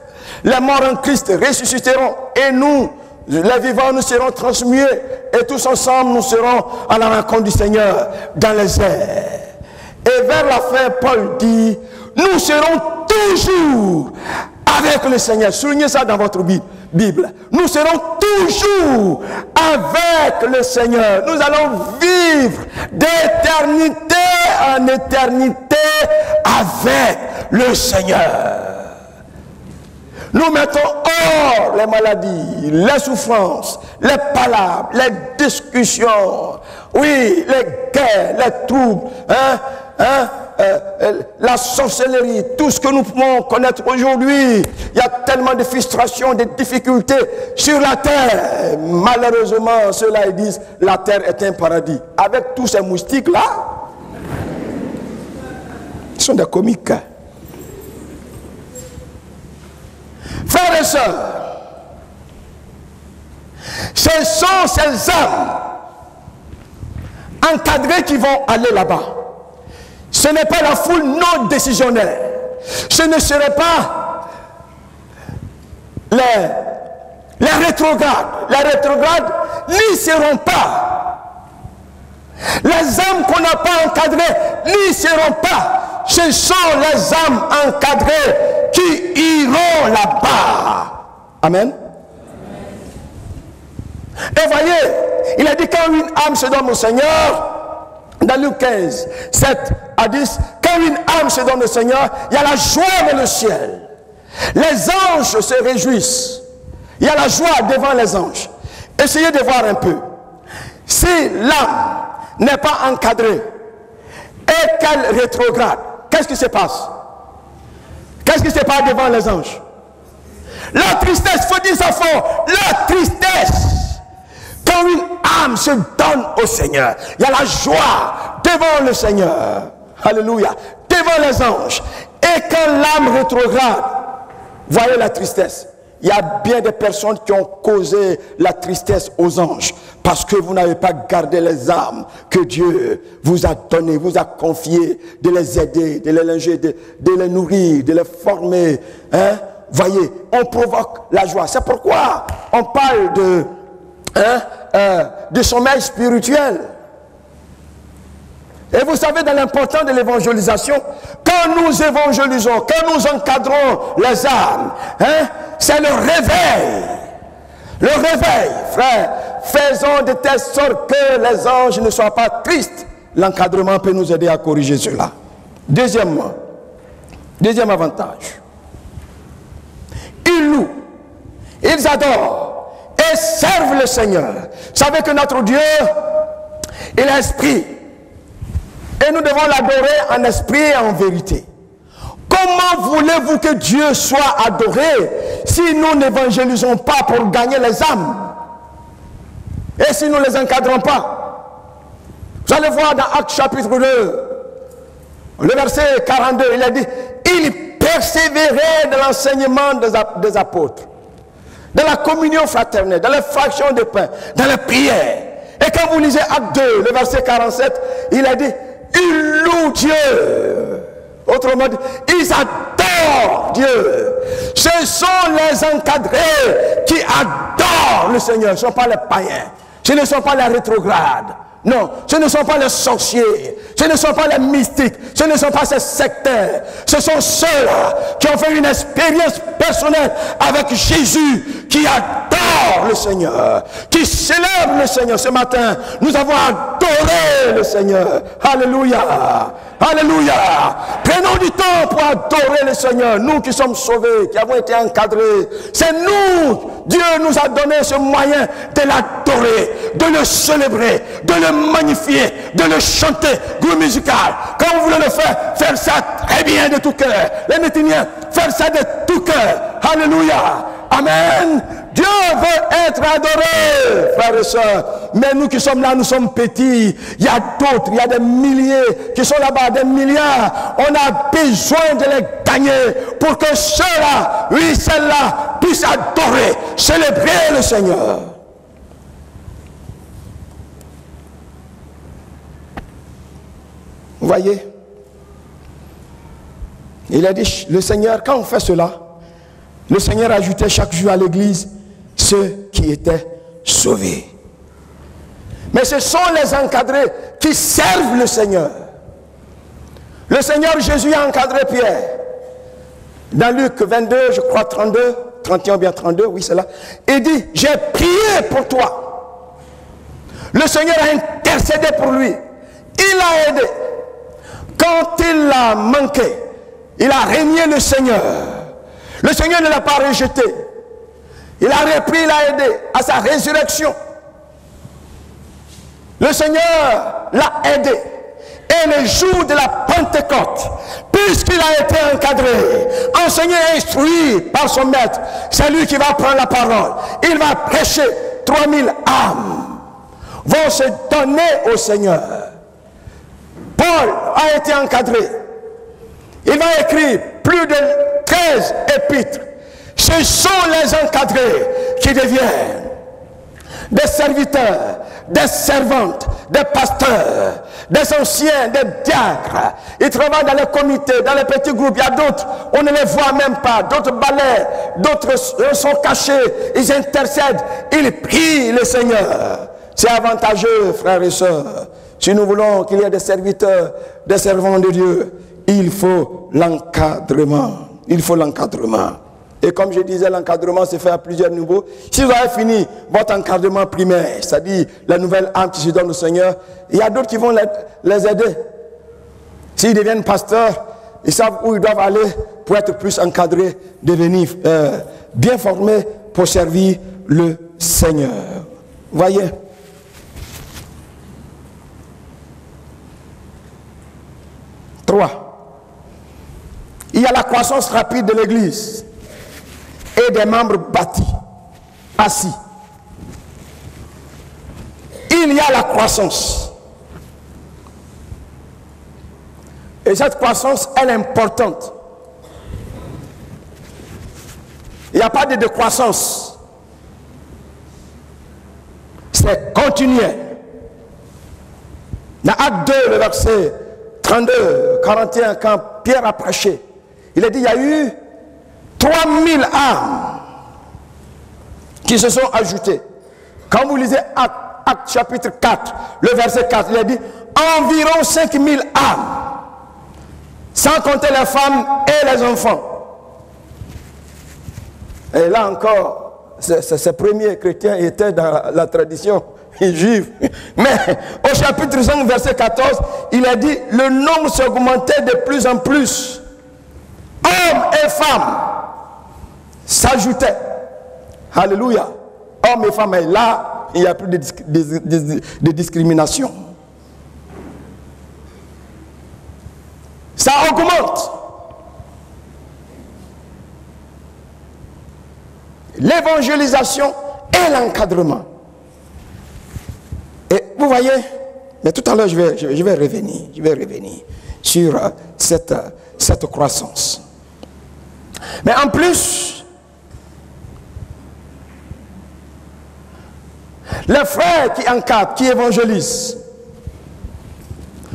les morts en Christ ressusciteront et nous, les vivants, nous serons transmués et tous ensemble nous serons à la rencontre du Seigneur dans les airs. Et vers la fin, Paul dit, nous serons toujours avec le Seigneur. Soulignez ça dans votre Bible. Nous serons toujours avec le Seigneur. Nous allons vivre d'éternité en éternité avec le Seigneur. Nous mettons hors les maladies, les souffrances, les palabres, les discussions, oui, les guerres, les troubles, la sorcellerie, tout ce que nous pouvons connaître aujourd'hui. Il y a tellement de frustrations, de difficultés sur la terre. Malheureusement, ceux-là ils disent la terre est un paradis. Avec tous ces moustiques-là, ils sont des comiques. Frères et sœurs, ce sont ces âmes encadrées qui vont aller là-bas. Ce n'est pas la foule non décisionnaire. Ce ne serait pas les rétrogrades. Les rétrogrades n'y seront pas. Les âmes qu'on n'a pas encadrées n'y seront pas. Ce sont les âmes encadrées qui iront là-bas. Amen. Et voyez, il a dit quand une âme se donne au Seigneur, dans Luc 15, 7 à 10, quand une âme se donne au Seigneur, il y a la joie dans le ciel. Les anges se réjouissent. Il y a la joie devant les anges. Essayez de voir un peu. Si l'âme n'est pas encadrée et qu'elle rétrograde, qu'est-ce qui se passe? Qu'est-ce qui se passe devant les anges? La tristesse, il faut dire ça fort, la tristesse. Quand une âme se donne au Seigneur, il y a la joie devant le Seigneur. Alléluia. Devant les anges. Et quand l'âme rétrograde, voyez la tristesse. Il y a bien des personnes qui ont causé la tristesse aux anges parce que vous n'avez pas gardé les âmes que Dieu vous a données, vous a confiées, de les aider, de les linger, de les nourrir, de les former. Hein? Voyez, on provoque la joie. C'est pourquoi on parle de sommeil spirituel. Et vous savez, dans l'importance de l'évangélisation, quand nous évangélisons, quand nous encadrons les âmes, hein, c'est le réveil. Le réveil, frère. Faisons de telle sorte que les anges ne soient pas tristes. L'encadrement peut nous aider à corriger cela. Deuxième avantage. Ils louent, ils adorent et servent le Seigneur. Vous savez que notre Dieu, il est esprit. Et nous devons l'adorer en esprit et en vérité. Comment voulez-vous que Dieu soit adoré si nous n'évangélisons pas pour gagner les âmes? Et si nous ne les encadrons pas? Vous allez voir dans Actes chapitre 2, le verset 42, il a dit, il persévérait dans l'enseignement des apôtres, dans la communion fraternelle, dans les fractions de pain, dans les prières. Et quand vous lisez Acte 2, le verset 47, il a dit, ils louent Dieu. Autrement dit, ils adorent Dieu. Ce sont les encadrés qui adorent le Seigneur. Ce ne sont pas les païens. Ce ne sont pas les rétrogrades. Non, ce ne sont pas les sorciers. Ce ne sont pas les mystiques. Ce ne sont pas ces sectaires. Ce sont ceux-là qui ont fait une expérience personnelle avec Jésus, qui adorent le Seigneur, qui célèbrent le Seigneur. Ce matin, nous avons adoré le Seigneur. Alléluia. Alléluia. Prenons du temps pour adorer le Seigneur. Nous qui sommes sauvés, qui avons été encadrés. C'est nous. Dieu nous a donné ce moyen de l'adorer, de le célébrer, de le magnifier, de le chanter. Groupe musical. Quand vous voulez le faire ça très bien de tout cœur. Les Métiniens, faire ça de tout cœur. Alléluia. Amen. Dieu veut être adoré, frères et sœurs. Mais nous qui sommes là, nous sommes petits. Il y a d'autres, il y a des milliers qui sont là-bas, des milliards. On a besoin de les gagner pour que ceux-là, oui, celles-là, puissent adorer, célébrer le Seigneur. Vous voyez? Il a dit, le Seigneur, quand on fait cela, le Seigneur ajoutait chaque jour à l'église ceux qui étaient sauvés. Mais ce sont les encadrés qui servent le Seigneur. Le Seigneur Jésus a encadré Pierre. Dans Luc 22, je crois 32, 31 ou bien 32, oui c'est là. Il dit, j'ai prié pour toi. Le Seigneur a intercédé pour lui. Il l'a aidé. Quand il a manqué, il a régné le Seigneur. Le Seigneur ne l'a pas rejeté. Il a repris, il a aidé à sa résurrection. Le Seigneur l'a aidé. Et le jour de la Pentecôte, puisqu'il a été encadré, enseigné et instruit par son maître, c'est lui qui va prendre la parole. Il va prêcher. 3000 âmes vont se donner au Seigneur. Paul a été encadré. Il va écrire plus de 13 épîtres. Ce sont les encadrés qui deviennent des serviteurs, des servantes, des pasteurs, des anciens, des diacres. Ils travaillent dans les comités, dans les petits groupes. Il y a d'autres, on ne les voit même pas. D'autres balaient, d'autres sont cachés. Ils intercèdent, ils prient le Seigneur. C'est avantageux, frères et sœurs. Si nous voulons qu'il y ait des serviteurs, des servants de Dieu, il faut l'encadrement. Il faut l'encadrement. Et comme je disais, l'encadrement se fait à plusieurs niveaux. Si vous avez fini votre encadrement primaire, c'est-à-dire la nouvelle âme qui se donne au Seigneur, il y a d'autres qui vont les aider. S'ils deviennent pasteurs, ils savent où ils doivent aller pour être plus encadrés, devenir bien formés pour servir le Seigneur. Voyez. Trois. Il y a la croissance rapide de l'Église et des membres bâtis, assis. Il y a la croissance. Et cette croissance, elle est importante. Il n'y a pas de décroissance. C'est continuel. Dans Acte 2, le verset 32, 41, quand Pierre a prêché, il a dit, il y a eu 3000 âmes qui se sont ajoutées. Quand vous lisez Acte chapitre 4, le verset 4, il a dit, environ 5000 âmes, sans compter les femmes et les enfants. Et là encore, ces premiers chrétiens étaient dans la tradition juive. Mais au chapitre 5, verset 14, il a dit, le nombre s'augmentait de plus en plus. Hommes et femmes s'ajoutaient. Alléluia. Hommes et femmes, et là, il n'y a plus de discrimination. Ça augmente. L'évangélisation et l'encadrement. Et vous voyez, mais tout à l'heure je vais revenir sur cette croissance. Mais en plus, les frères qui encadrent, qui évangélisent,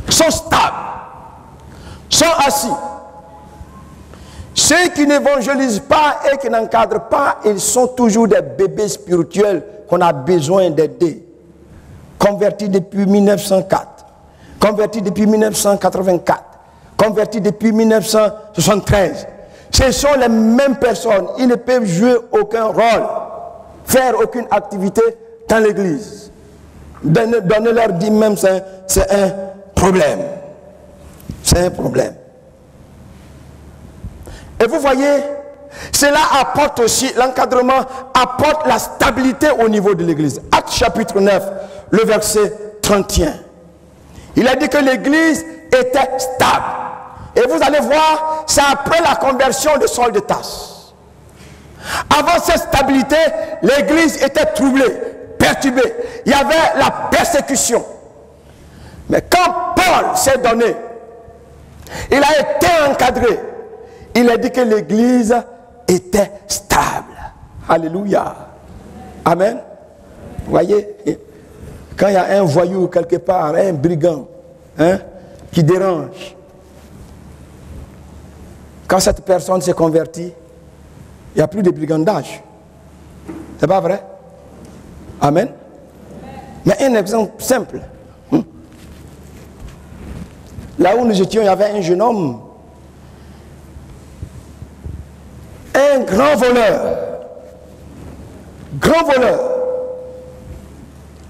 sont stables, sont assis. Ceux qui n'évangélisent pas et qui n'encadrent pas, ils sont toujours des bébés spirituels qu'on a besoin d'aider. Convertis depuis 1904, convertis depuis 1984, convertis depuis 1973. Ce sont les mêmes personnes. Ils ne peuvent jouer aucun rôle, faire aucune activité dans l'église. Donner leur dîme même, c'est un problème. C'est un problème. Et vous voyez, cela apporte aussi, l'encadrement apporte la stabilité au niveau de l'église. Acte chapitre 9, le verset 31. Il a dit que l'église était stable. Et vous allez voir, c'est après la conversion de Saul de Tarse. Avant cette stabilité, l'église était troublée, perturbée. Il y avait la persécution. Mais quand Paul s'est donné, il a été encadré. Il a dit que l'église était stable. Alléluia. Amen. Vous voyez, quand il y a un voyou quelque part, un brigand, qui dérange, quand cette personne s'est convertie, il n'y a plus de brigandage. C'est pas vrai? Amen. Mais un exemple simple. Là où nous étions, il y avait un jeune homme, un grand voleur. Grand voleur.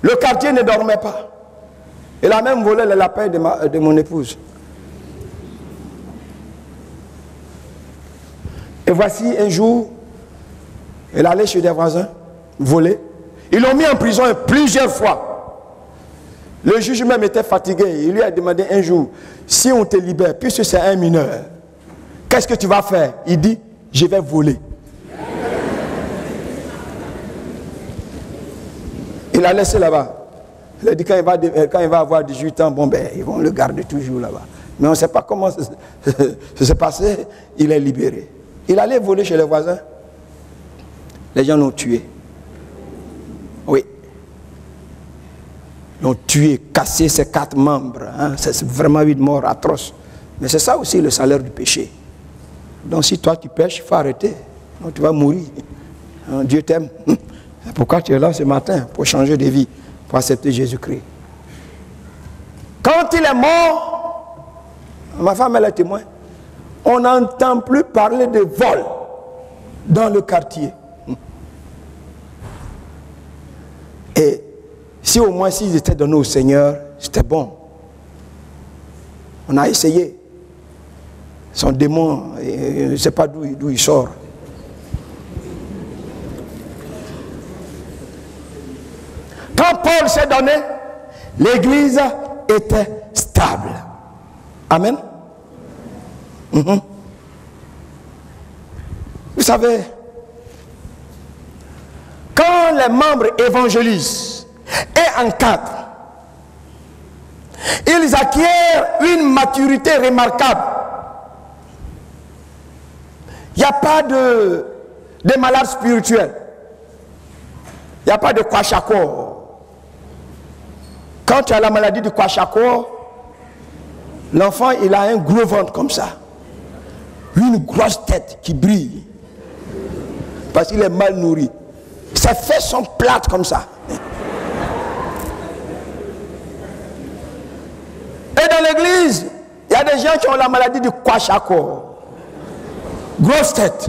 Le quartier ne dormait pas. Il a même volé les lapins de mon épouse. Et voici un jour, il allait chez des voisins, voler. Ils l'ont mis en prison plusieurs fois. Le juge même était fatigué. Il lui a demandé un jour, si on te libère, puisque c'est un mineur, qu'est-ce que tu vas faire? Il dit, je vais voler. Il l'a laissé là-bas. Il a dit quand il va avoir 18 ans, bon ben, ils vont le garder toujours là-bas. Mais on ne sait pas comment ça s'est passé. Il est libéré. Il allait voler chez les voisins. Les gens l'ont tué. Oui. Ils l'ont tué, cassé ses 4 membres. C'est vraiment une mort atroce. Mais c'est ça aussi le salaire du péché. Donc si toi tu pêches, il faut arrêter. Donc, tu vas mourir. Dieu t'aime. C'est pourquoi tu es là ce matin, pour changer de vie, pour accepter Jésus-Christ. il est mort, ma femme elle est témoin, on n'entend plus parler de vol dans le quartier. Et si au moins s'ils étaient donnés au Seigneur, c'était bon. On a essayé. Son démon, je ne sais pas d'où il sort. Quand Paul s'est donné, l'église était stable. Amen. Vous savez, quand les membres évangélisent et encadrent, ils acquièrent une maturité remarquable. Il n'y a pas de malades spirituels. Il n'y a pas de kwashako. Quand tu as la maladie du kwashako, l'enfant il a un gros ventre comme ça. Une grosse tête qui brille. Parce qu'il est mal nourri. Ses fesses sont plates comme ça. Et dans l'église, il y a des gens qui ont la maladie du kwashako. Grosse tête.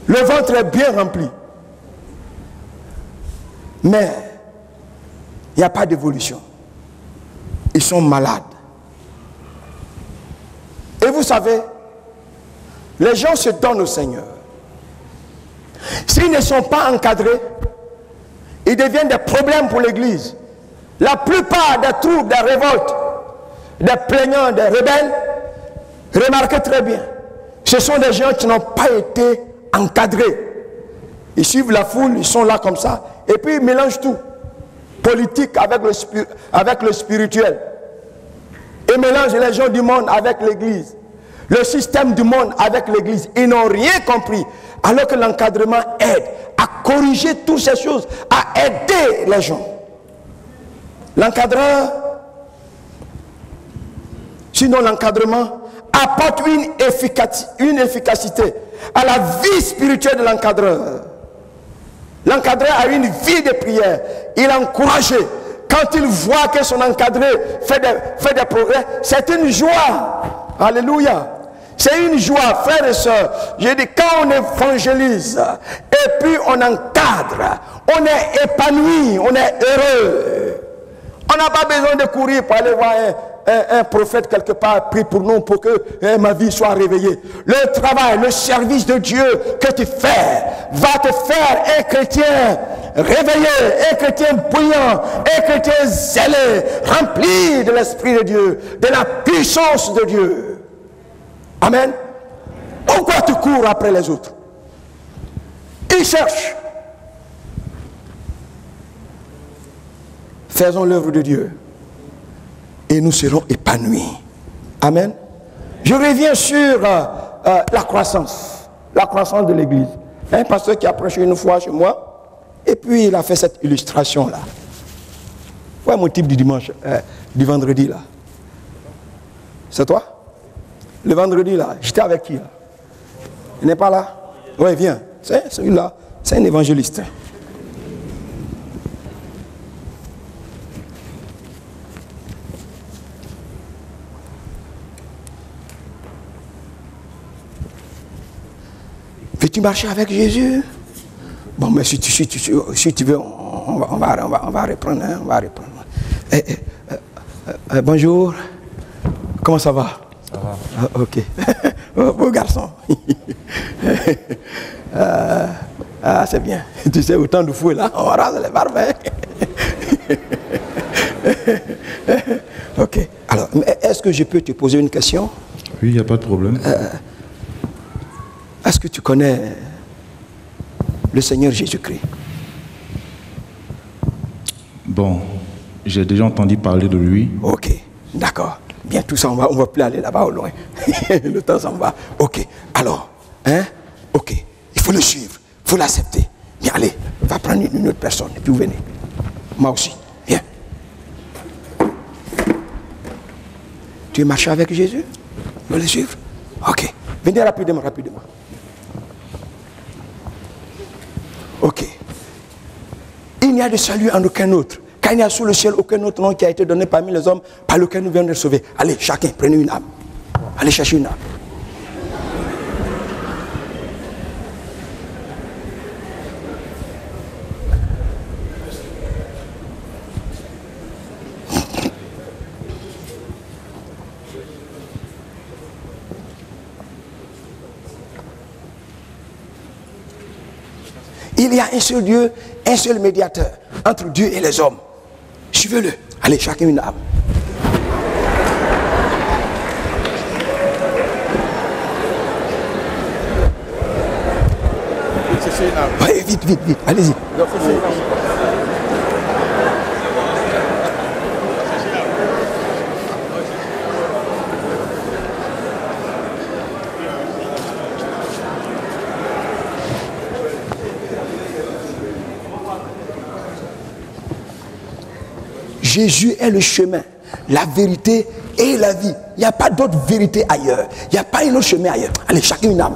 Le ventre est bien rempli. Mais il n'y a pas d'évolution. Ils sont malades. Et vous savez, les gens se donnent au Seigneur. S'ils ne sont pas encadrés, ils deviennent des problèmes pour l'église. La plupart des troubles, des révoltes, des plaignants, des rebelles, remarquez très bien, ce sont des gens qui n'ont pas été encadrés. Ils suivent la foule, ils sont là comme ça, et puis ils mélangent tout. Politique avec le spirituel. Ils mélangent les gens du monde avec l'église. Le système du monde avec l'église. Ils n'ont rien compris. Alors que l'encadrement aide à corriger toutes ces choses, à aider les gens. L'encadreur, sinon l'encadrement, apporte une efficacité à la vie spirituelle de l'encadreur. L'encadreur a une vie de prière. Il est encouragé. Quand il voit que son encadré fait des progrès, c'est une joie. Alléluia. C'est une joie, frères et sœurs. Je dis, quand on évangélise et puis on encadre, on est épanoui, on est heureux. On n'a pas besoin de courir pour aller voir un prophète quelque part, prie pour nous pour que ma vie soit réveillée. Le travail, le service de Dieu que tu fais va te faire un chrétien réveillé, un chrétien bouillant, un chrétien zélé, rempli de l'Esprit de Dieu, de la puissance de Dieu. Amen. Pourquoi tu cours après les autres? Ils cherchent. Faisons l'œuvre de Dieu et nous serons épanouis. Amen. Je reviens sur la croissance de l'église. Un pasteur qui a prêché une fois chez moi et puis il a fait cette illustration là. Voilà mon type du dimanche, du vendredi là. C'est toi? Le vendredi là, j'étais avec qui là? Il n'est pas là? Oui, viens. C'est celui-là, c'est un évangéliste. Veux-tu marcher avec Jésus? Bon, mais si tu veux, on va reprendre. Hein, on va reprendre. Bonjour. Comment ça va? Ça va. Ah, ok. Beau garçon. C'est bien. Tu sais, autant de fouet là, on rase les barbes. Ok. Alors, est-ce que je peux te poser une question? Oui, il n'y a pas de problème. Est-ce que tu connais le Seigneur Jésus-Christ? Bon, j'ai déjà entendu parler de lui. Ok, d'accord. Bien, tout ça, on va plus aller là-bas au loin. Le temps s'en va. Ok, alors, hein? Ok, il faut le suivre, il faut l'accepter. Bien, allez, va prendre une autre personne et puis vous venez. Moi aussi, viens. Tu es marché avec Jésus? Tu veux le suivre? Ok, venez rapidement. Ok. Il n'y a de salut en aucun autre, car car il n'y a sous le ciel aucun autre nom qui a été donné parmi les hommes par lequel nous venons de sauver. Allez, chacun, prenez une âme. Allez chercher une âme. Il y a un seul Dieu, un seul médiateur entre Dieu et les hommes. Suivez-le. Allez, chacun une âme. Ouais, vite, vite, vite. Allez-y. Jésus est le chemin, la vérité et la vie. Il n'y a pas d'autre vérité ailleurs. Il n'y a pas un autre chemin ailleurs. Allez, chacun une âme.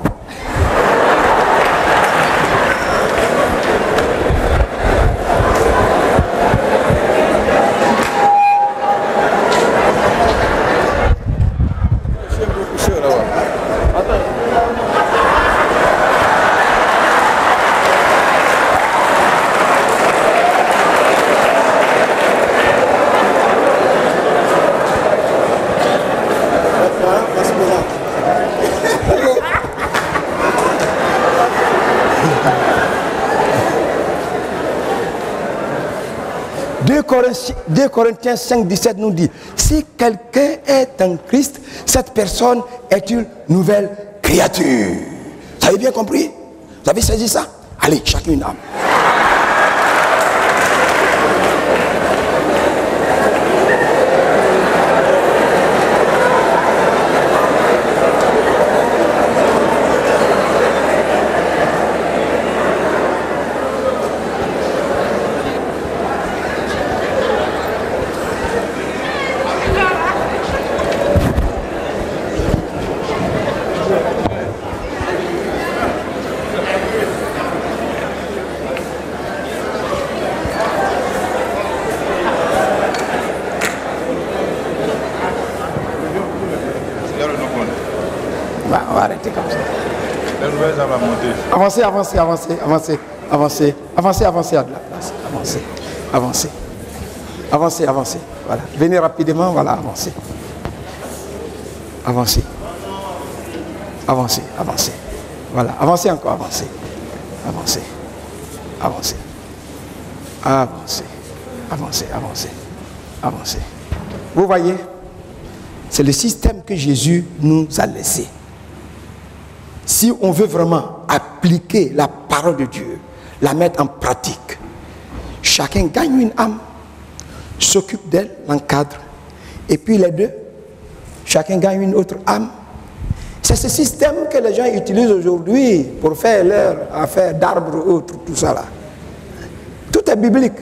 Deux Corinthiens 5, 17 nous dit, si quelqu'un est en Christ, cette personne est une nouvelle créature. Vous avez bien compris? Vous avez saisi ça? Allez, chacun une âme. On va arrêter comme ça. Avancez, avancez, avancez, avancez, avancez, avancez, avancez à de la place. Avancez, avancez, avancez, avancez. Voilà. Venez rapidement, voilà, avancez. Avancez. Avancez, avancez. Voilà, avancez encore, avancez. Avancez. Avancez. Avancez. Avancez, avancez. Avancez. Vous voyez, c'est le système que Jésus nous a laissé. Si on veut vraiment appliquer la parole de Dieu, la mettre en pratique, chacun gagne une âme, s'occupe d'elle, l'encadre, et puis les deux, chacun gagne une autre âme. C'est ce système que les gens utilisent aujourd'hui pour faire leur affaire d'arbres autres, tout ça là. Tout est biblique.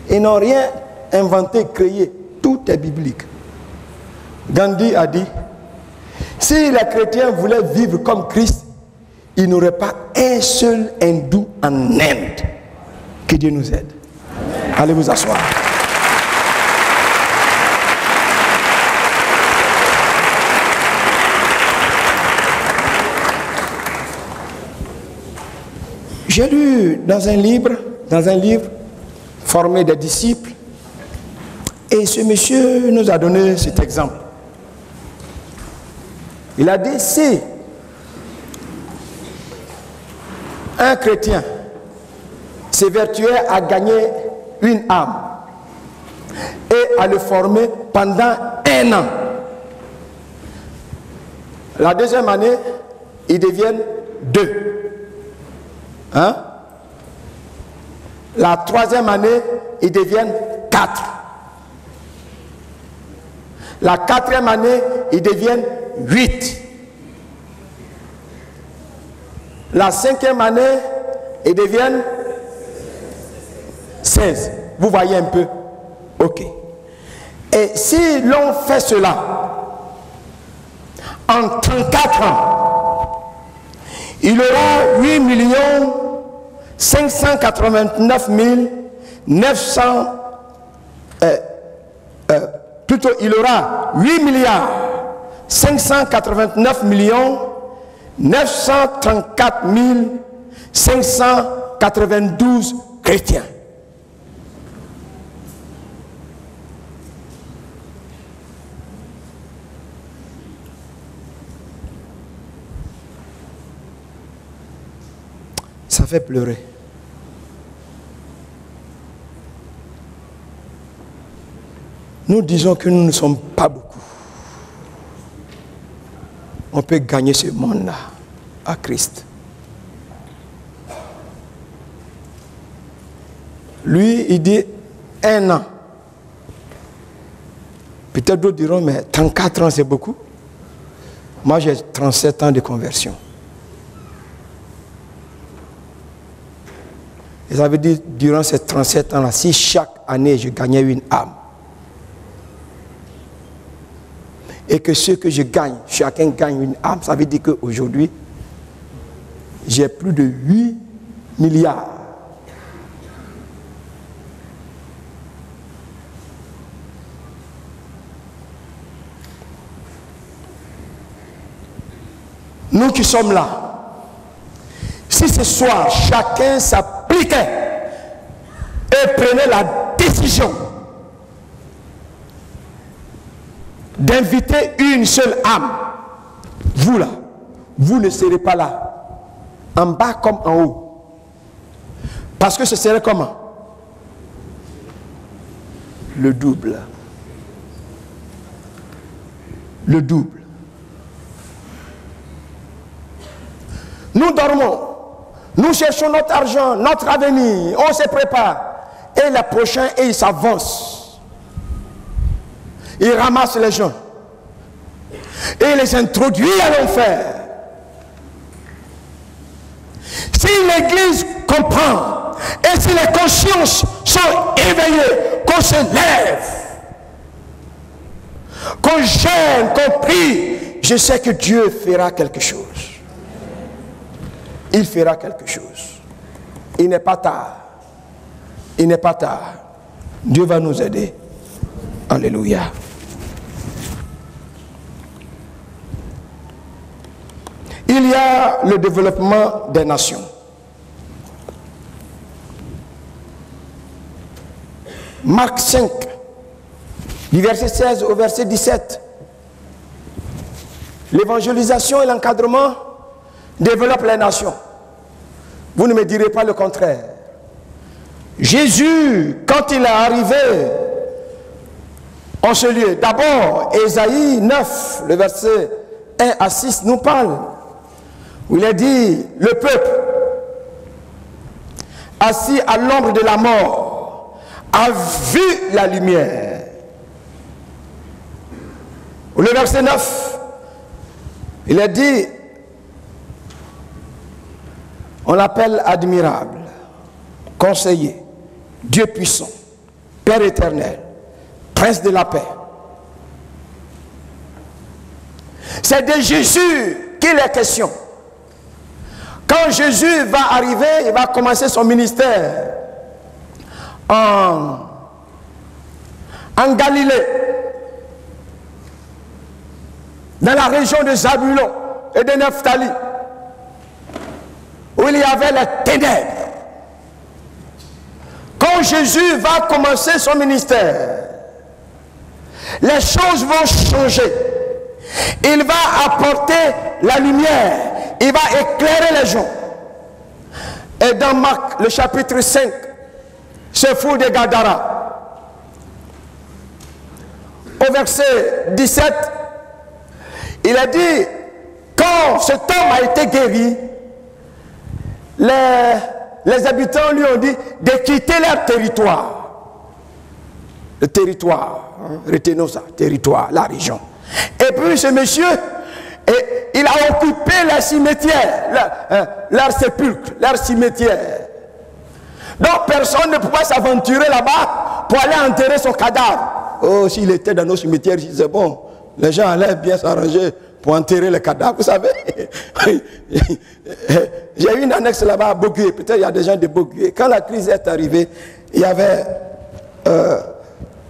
Ils n'ont rien inventé, créé. Tout est biblique. Gandhi a dit, si les chrétiens voulaient vivre comme Christ, il n'y aurait pas un seul hindou en Inde. Que Dieu nous aide. Allez vous asseoir. J'ai lu dans un livre, Former des disciples, et ce monsieur nous a donné cet exemple. Il a dit, si un chrétien s'évertuait à gagner une âme et à le former pendant 1 an, la deuxième année, ils deviennent 2. Hein? La troisième année, ils deviennent 4. La 4e année, ils deviennent 8. La 5e année, ils deviennent 16. Vous voyez un peu? Ok. Et si l'on fait cela en 34 ans, il aura 8 589 900 plutôt il aura 8 milliards 589 millions 934 592 chrétiens. Ça fait pleurer. Nous disons que nous ne sommes pas beaucoup. On peut gagner ce monde-là à Christ. Lui, il dit 1 an. Peut-être d'autres diront, mais 34 ans, c'est beaucoup. Moi, j'ai 37 ans de conversion. Et ça veut dire, durant ces 37 ans-là, si chaque année, je gagnais une âme, et que ce que je gagne, chacun gagne une âme, ça veut dire qu'aujourd'hui, j'ai plus de 8 milliards. Nous qui sommes là, si ce soir, chacun s'appliquait et prenait la décision d'inviter une seule âme, vous là, vous ne serez pas là, en bas comme en haut. Parce que ce serait comment? Le double. Le double. Nous dormons, nous cherchons notre argent, notre avenir, on se prépare. Et le prochain, et il s'avance. Il ramasse les gens. Et il les introduit à l'enfer. Si l'Église comprend, et si les consciences sont éveillées, qu'on se lève, qu'on gêne, qu'on prie, je sais que Dieu fera quelque chose. Il fera quelque chose. Il n'est pas tard. Il n'est pas tard. Dieu va nous aider. Alléluia. Il y a le développement des nations. Marc 5, du verset 16 au verset 17. L'évangélisation et l'encadrement développent les nations. Vous ne me direz pas le contraire. Jésus, quand il est arrivé en ce lieu, d'abord, Ésaïe 9, le verset 1 à 6 nous parle, où il est dit, le peuple, assis à l'ombre de la mort, a vu la lumière. Le verset 9, il est dit, on l'appelle admirable, conseiller, Dieu puissant, Père éternel, Prince de la paix. C'est de Jésus qu'il est question. Quand Jésus va arriver, il va commencer son ministère en Galilée, dans la région de Zabulon et de Nephtali, où il y avait les ténèbres. Quand Jésus va commencer son ministère, les choses vont changer. Il va apporter la lumière. Il va éclairer les gens. Et dans Marc, le chapitre 5, ce fou de Gadara, au verset 17, il a dit, quand cet homme a été guéri, les habitants lui ont dit de quitter leur territoire. Le territoire, hein, retenons ça, territoire, la région. Et puis ce monsieur, il a occupé leur cimetière, leur sépulcre, leur cimetière. Donc personne ne pouvait s'aventurer là-bas pour aller enterrer son cadavre. Oh, s'il était dans nos cimetières, c'est bon, les gens allaient bien s'arranger pour enterrer le cadavre. Vous savez, j'ai eu une annexe là-bas à Bogué, peut-être il y a des gens de Bogué. Quand la crise est arrivée, il y avait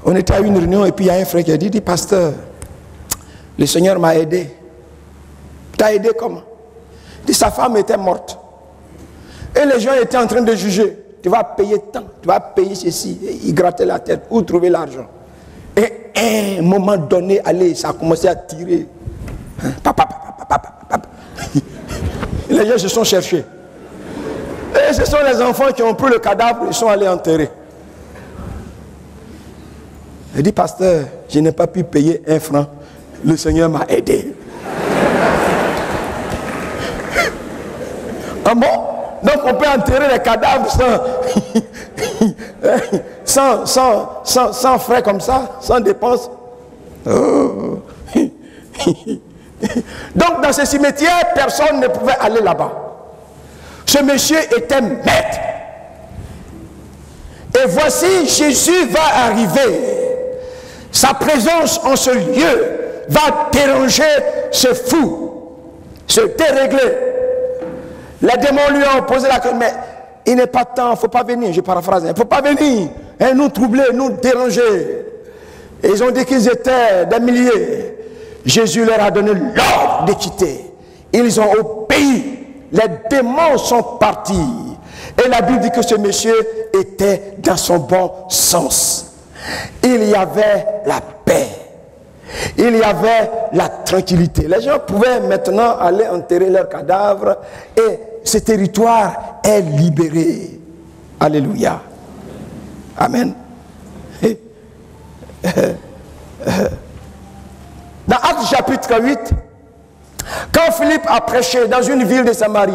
On était à une réunion et puis il y a un frère qui a dit, pasteur, le Seigneur m'a aidé. T'as aidé comment? Il dit, sa femme était morte. Et les gens étaient en train de juger. Tu vas payer tant, tu vas payer ceci. Et il grattait la tête. Où trouver l'argent? Et à un moment donné, allez, ça a commencé à tirer. Les gens se sont cherchés. Et ce sont les enfants qui ont pris le cadavre, ils sont allés enterrer. Il dit, pasteur, je n'ai pas pu payer 1 franc. Le Seigneur m'a aidé. Ah bon? Donc on peut enterrer les cadavres sans frais comme ça, sans dépenses. Oh. Donc dans ce cimetière, personne ne pouvait aller là-bas. Ce monsieur était maître. Et voici, Jésus va arriver. Sa présence en ce lieu va déranger ce fou, se dérégler. Les démons lui ont posé la question, mais il n'est pas temps, il ne faut pas venir, je paraphrase, il ne faut pas venir, hein, nous troubler, nous déranger. Et ils ont dit qu'ils étaient des milliers. Jésus leur a donné l'ordre de quitter. Ils ont obéi. Les démons sont partis. Et la Bible dit que ce monsieur était dans son bon sens. Il y avait la paix. Il y avait la tranquillité. Les gens pouvaient maintenant aller enterrer leurs cadavres et ce territoire est libéré. Alléluia. Amen. Dans Actes chapitre 8, quand Philippe a prêché dans une ville de Samarie,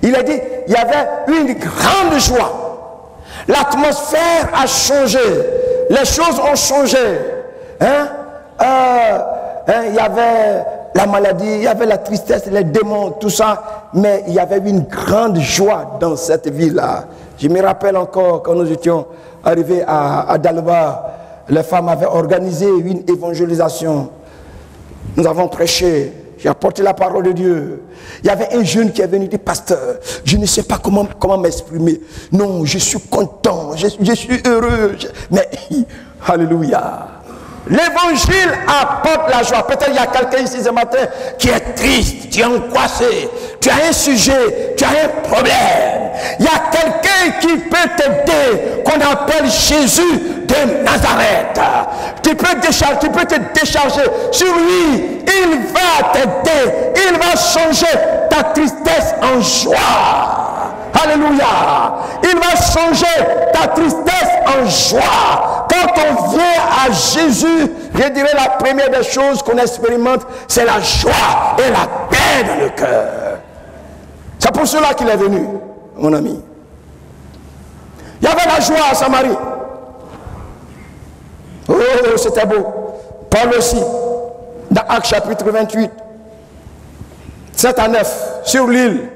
il a dit, il y avait une grande joie. L'atmosphère a changé. Les choses ont changé. Il y avait la maladie, il y avait la tristesse, les démons, tout ça. Mais il y avait une grande joie dans cette ville-là. Je me rappelle encore quand nous étions arrivés à Dalba, les femmes avaient organisé une évangélisation. Nous avons prêché. J'ai apporté la parole de Dieu. Il y avait un jeune qui est venu dire, pasteur, je ne sais pas comment m'exprimer. Non, je suis content, je suis heureux. Mais, alléluia. L'évangile apporte la joie. Peut-être il y a quelqu'un ici ce matin qui est triste, qui est angoissé. Tu as un sujet, tu as un problème. Il y a quelqu'un qui peut t'aider, qu'on appelle Jésus de Nazareth. Tu peux te décharger sur lui. Il va t'aider. Il va changer ta tristesse en joie. Alléluia. Il va changer ta tristesse en joie. Quand on vient à Jésus, je dirais la première des choses qu'on expérimente, c'est la joie et la paix dans le cœur. C'est pour cela qu'il est venu, mon ami. Il y avait la joie à Samarie. Oh, c'était beau. Paul aussi, dans Actes chapitre 28, 7 à 9, sur l'île,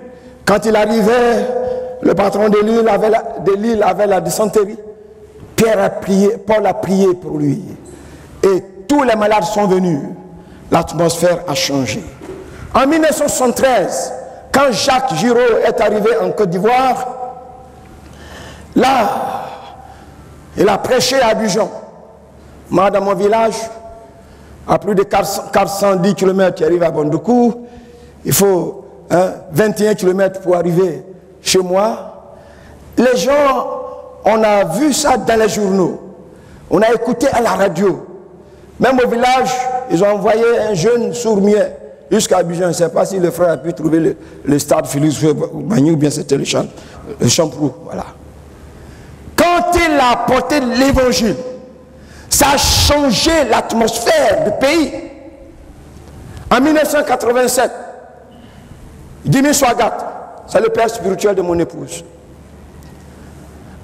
quand il arrivait, le patron de l'île avait la dysenterie. Pierre a prié, Paul a prié pour lui. Et tous les malades sont venus. L'atmosphère a changé. En 1973, quand Jacques Giraud est arrivé en Côte d'Ivoire, là, il a prêché à Abidjan. Moi, dans mon village, à plus de 410 km, tu arrives à Bondoukou. Il faut 21 km pour arriver chez moi. Les gens, on a vu ça dans les journaux. On a écouté à la radio. Même au village, ils ont envoyé un jeune sourd-muet jusqu'à Abidjan. Je ne sais pas si le frère a pu trouver le stade Félix Bagnou ou bien c'était le Champrou. Voilà. Quand il a apporté l'évangile, ça a changé l'atmosphère du pays. En 1987, Dimi Swagat, c'est le père spirituel de mon épouse.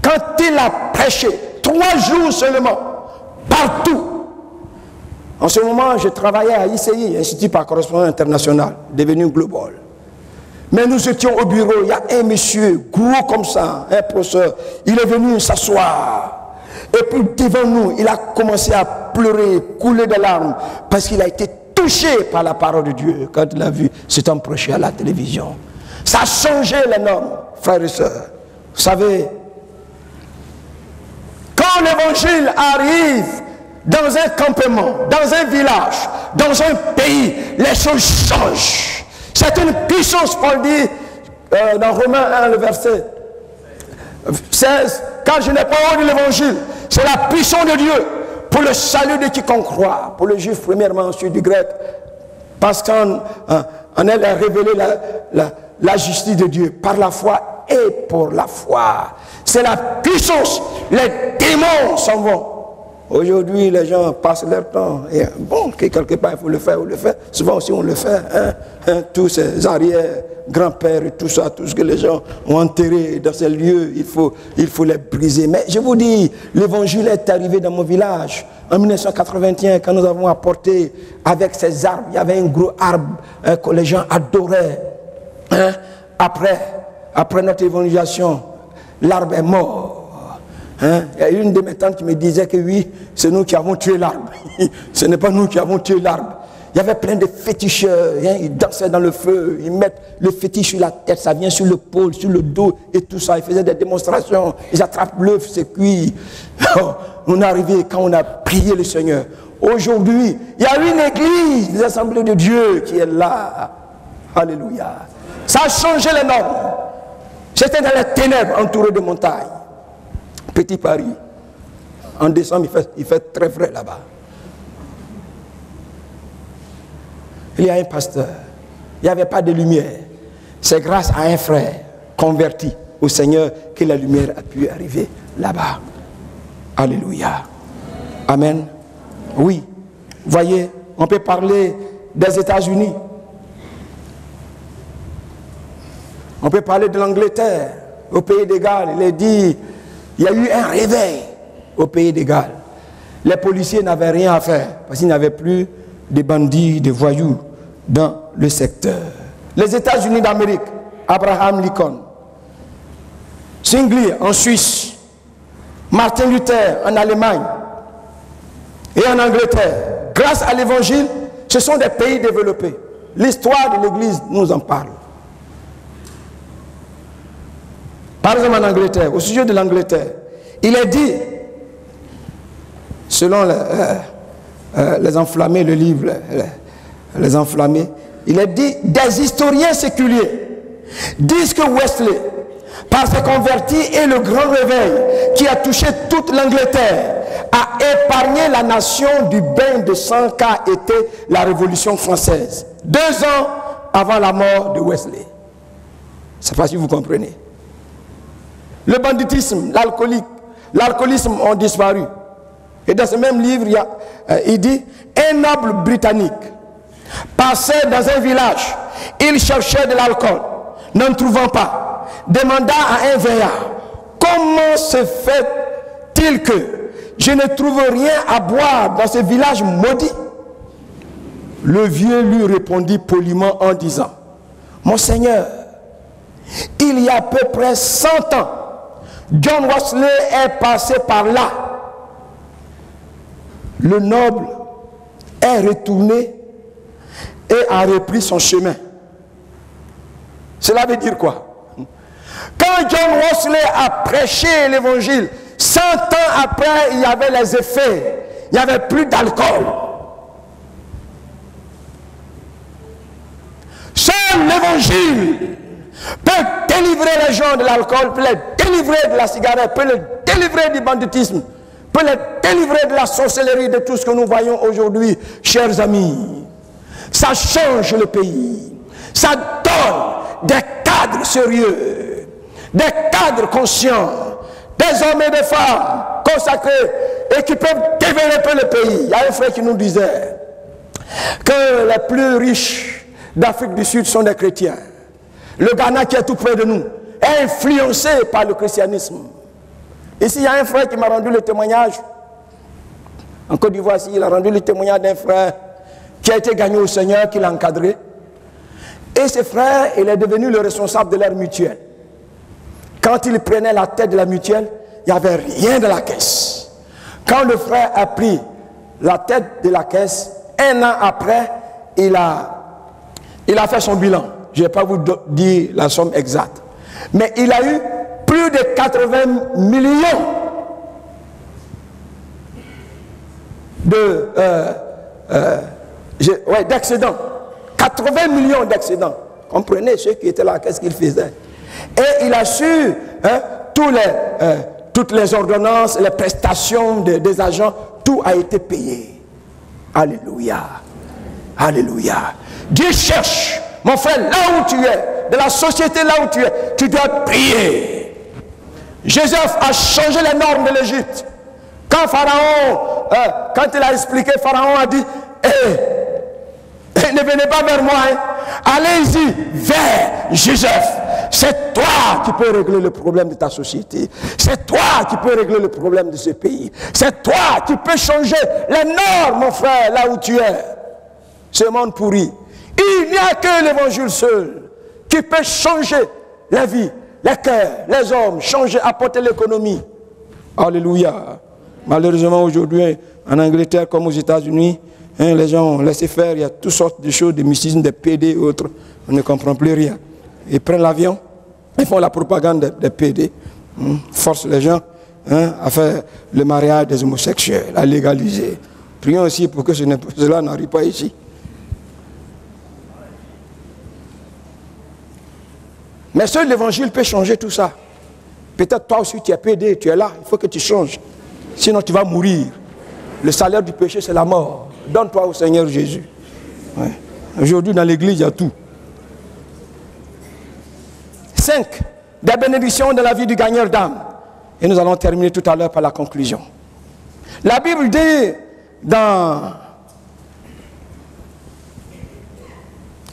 Quand il a prêché, 3 jours seulement, partout. En ce moment, je travaillais à ICI, Institut par correspondance international, devenu global. Mais nous étions au bureau, il y a un monsieur, gros comme ça, un professeur, il est venu s'asseoir. Et puis devant nous, il a commencé à pleurer, couler des larmes, parce qu'il a été touché par la parole de Dieu quand il a vu cet homme prêcher à la télévision. Ça a changé les normes, frères et sœurs. Vous savez, quand Quand l'évangile arrive dans un campement, dans un village, dans un pays, les choses changent. C'est une puissance, Paul dit dans Romains 1, le verset 16, car je n'ai pas honte de l'évangile, c'est la puissance de Dieu pour le salut de quiconque croit, pour le juif premièrement, ensuite du grec, parce qu'en elle a révélé la justice de Dieu par la foi et pour la foi. C'est la puissance, les démons s'en vont. Aujourd'hui, les gens passent leur temps. Et bon, quelque part, il faut le faire, on le fait. Souvent aussi, on le fait. Tous ces arrières, grands-pères et tout ça, tout ce que les gens ont enterré dans ces lieux, il faut les briser. Mais je vous dis, l'évangile est arrivé dans mon village en 1981, quand nous avons apporté avec ces arbres. Il y avait un gros arbre que les gens adoraient. Après notre évangélisation, l'arbre est mort. Il y a une de mes tantes qui me disait que oui, c'est nous qui avons tué l'arbre. Ce n'est pas nous qui avons tué l'arbre. Il y avait plein de féticheurs, ils dansaient dans le feu, ils mettent le fétiche sur la tête, ça vient sur l'épaule, sur le dos et tout ça. Ils faisaient des démonstrations, ils attrapent l'œuf, c'est cuit. On est arrivé quand on a prié le Seigneur. Aujourd'hui, il y a une église des assemblées de Dieu qui est là. Alléluia. Ça a changé les normes. J'étais dans les ténèbres entouré de montagnes. Petit Paris. En décembre, il fait très frais là-bas. Il y a un pasteur. Il n'y avait pas de lumière. C'est grâce à un frère converti au Seigneur que la lumière a pu arriver là-bas. Alléluia. Amen. Oui. Voyez, on peut parler des États-Unis. On peut parler de l'Angleterre, au pays de Galles. Il est dit, il y a eu un réveil au pays de Galles. Les policiers n'avaient rien à faire parce qu'il n'y avait plus de bandits, de voyous dans le secteur. Les États-Unis d'Amérique, Abraham Lincoln, Zwingli en Suisse, Martin Luther en Allemagne et en Angleterre, grâce à l'évangile, ce sont des pays développés. L'histoire de l'Église nous en parle. Par exemple en Angleterre, au sujet de l'Angleterre, il est dit, selon les enflammés, le livre, les enflammés, il est dit, des historiens séculiers disent que Wesley, par ses convertis et le grand réveil qui a touché toute l'Angleterre, a épargné la nation du bain de sang qu'a été la Révolution française, 2 ans avant la mort de Wesley. Je ne sais pas si vous comprenez. Le banditisme, l'alcoolisme ont disparu. Et dans ce même livre, il dit, un noble britannique passait dans un village, il cherchait de l'alcool, n'en trouvant pas, demanda à un vieillard, comment se fait-il que je ne trouve rien à boire dans ce village maudit? Le vieux lui répondit poliment en disant, mon Seigneur, il y a à peu près 100 ans, John Wesley est passé par là. Le noble est retourné et a repris son chemin. Cela veut dire quoi? Quand John Wesley a prêché l'évangile, 100 ans après, il y avait les effets. Il n'y avait plus d'alcool. Seul l'évangile peut délivrer les gens de l'alcool, peut les délivrer de la cigarette, peut les délivrer du banditisme, peut les délivrer de la sorcellerie, de tout ce que nous voyons aujourd'hui, chers amis. Ça change le pays. Ça donne des cadres sérieux, des cadres conscients, des hommes et des femmes consacrés et qui peuvent développer le pays. Il y a un frère qui nous disait que les plus riches d'Afrique du Sud sont des chrétiens. Le Ghana qui est tout près de nous est influencé par le christianisme. Ici, il y a un frère qui m'a rendu le témoignage. En Côte d'Ivoire, il a rendu le témoignage d'un frère qui a été gagné au Seigneur, qui l'a encadré. Et ce frère, il est devenu le responsable de leur mutuelle. Quand il prenait la tête de la mutuelle, il n'y avait rien de la caisse. Quand le frère a pris la tête de la caisse, 1 an après, il a fait son bilan. Je ne vais pas vous dire la somme exacte. Mais il a eu plus de 80 millions d'excédents. 80 millions d'excédents. Comprenez ceux qui étaient là, qu'est-ce qu'ils faisaient. Et il a su toutes les ordonnances, les prestations des agents, tout a été payé. Alléluia. Alléluia. Dieu cherche, mon frère, là où tu es, de la société là où tu es, tu dois prier. Joseph a changé les normes de l'Égypte. Quand Pharaon, quand il a expliqué, Pharaon a dit, ne venez pas vers moi, hein. Allez-y vers Joseph. C'est toi qui peux régler le problème de ta société. C'est toi qui peux régler le problème de ce pays. C'est toi qui peux changer les normes, mon frère, là où tu es. Ce monde pourri. Il n'y a que l'évangile seul qui peut changer la vie, les cœurs, les hommes, changer, apporter l'économie. Alléluia. Malheureusement aujourd'hui, en Angleterre comme aux États-Unis, les gens ont laissé faire, il y a toutes sortes de choses, des mysticismes, des PD et autres. On ne comprend plus rien. Ils prennent l'avion, ils font la propagande des PD, forcent les gens à faire le mariage des homosexuels, à légaliser. Prions aussi pour que cela n'arrive pas ici. Mais seul l'évangile peut changer tout ça. Peut-être toi aussi tu es PD, tu es là, il faut que tu changes. Sinon tu vas mourir. Le salaire du péché c'est la mort. Donne-toi au Seigneur Jésus. Ouais. Aujourd'hui dans l'église il y a tout. 5. Des bénédictions de la vie du gagneur d'âme. Et nous allons terminer tout à l'heure par la conclusion. La Bible dit dans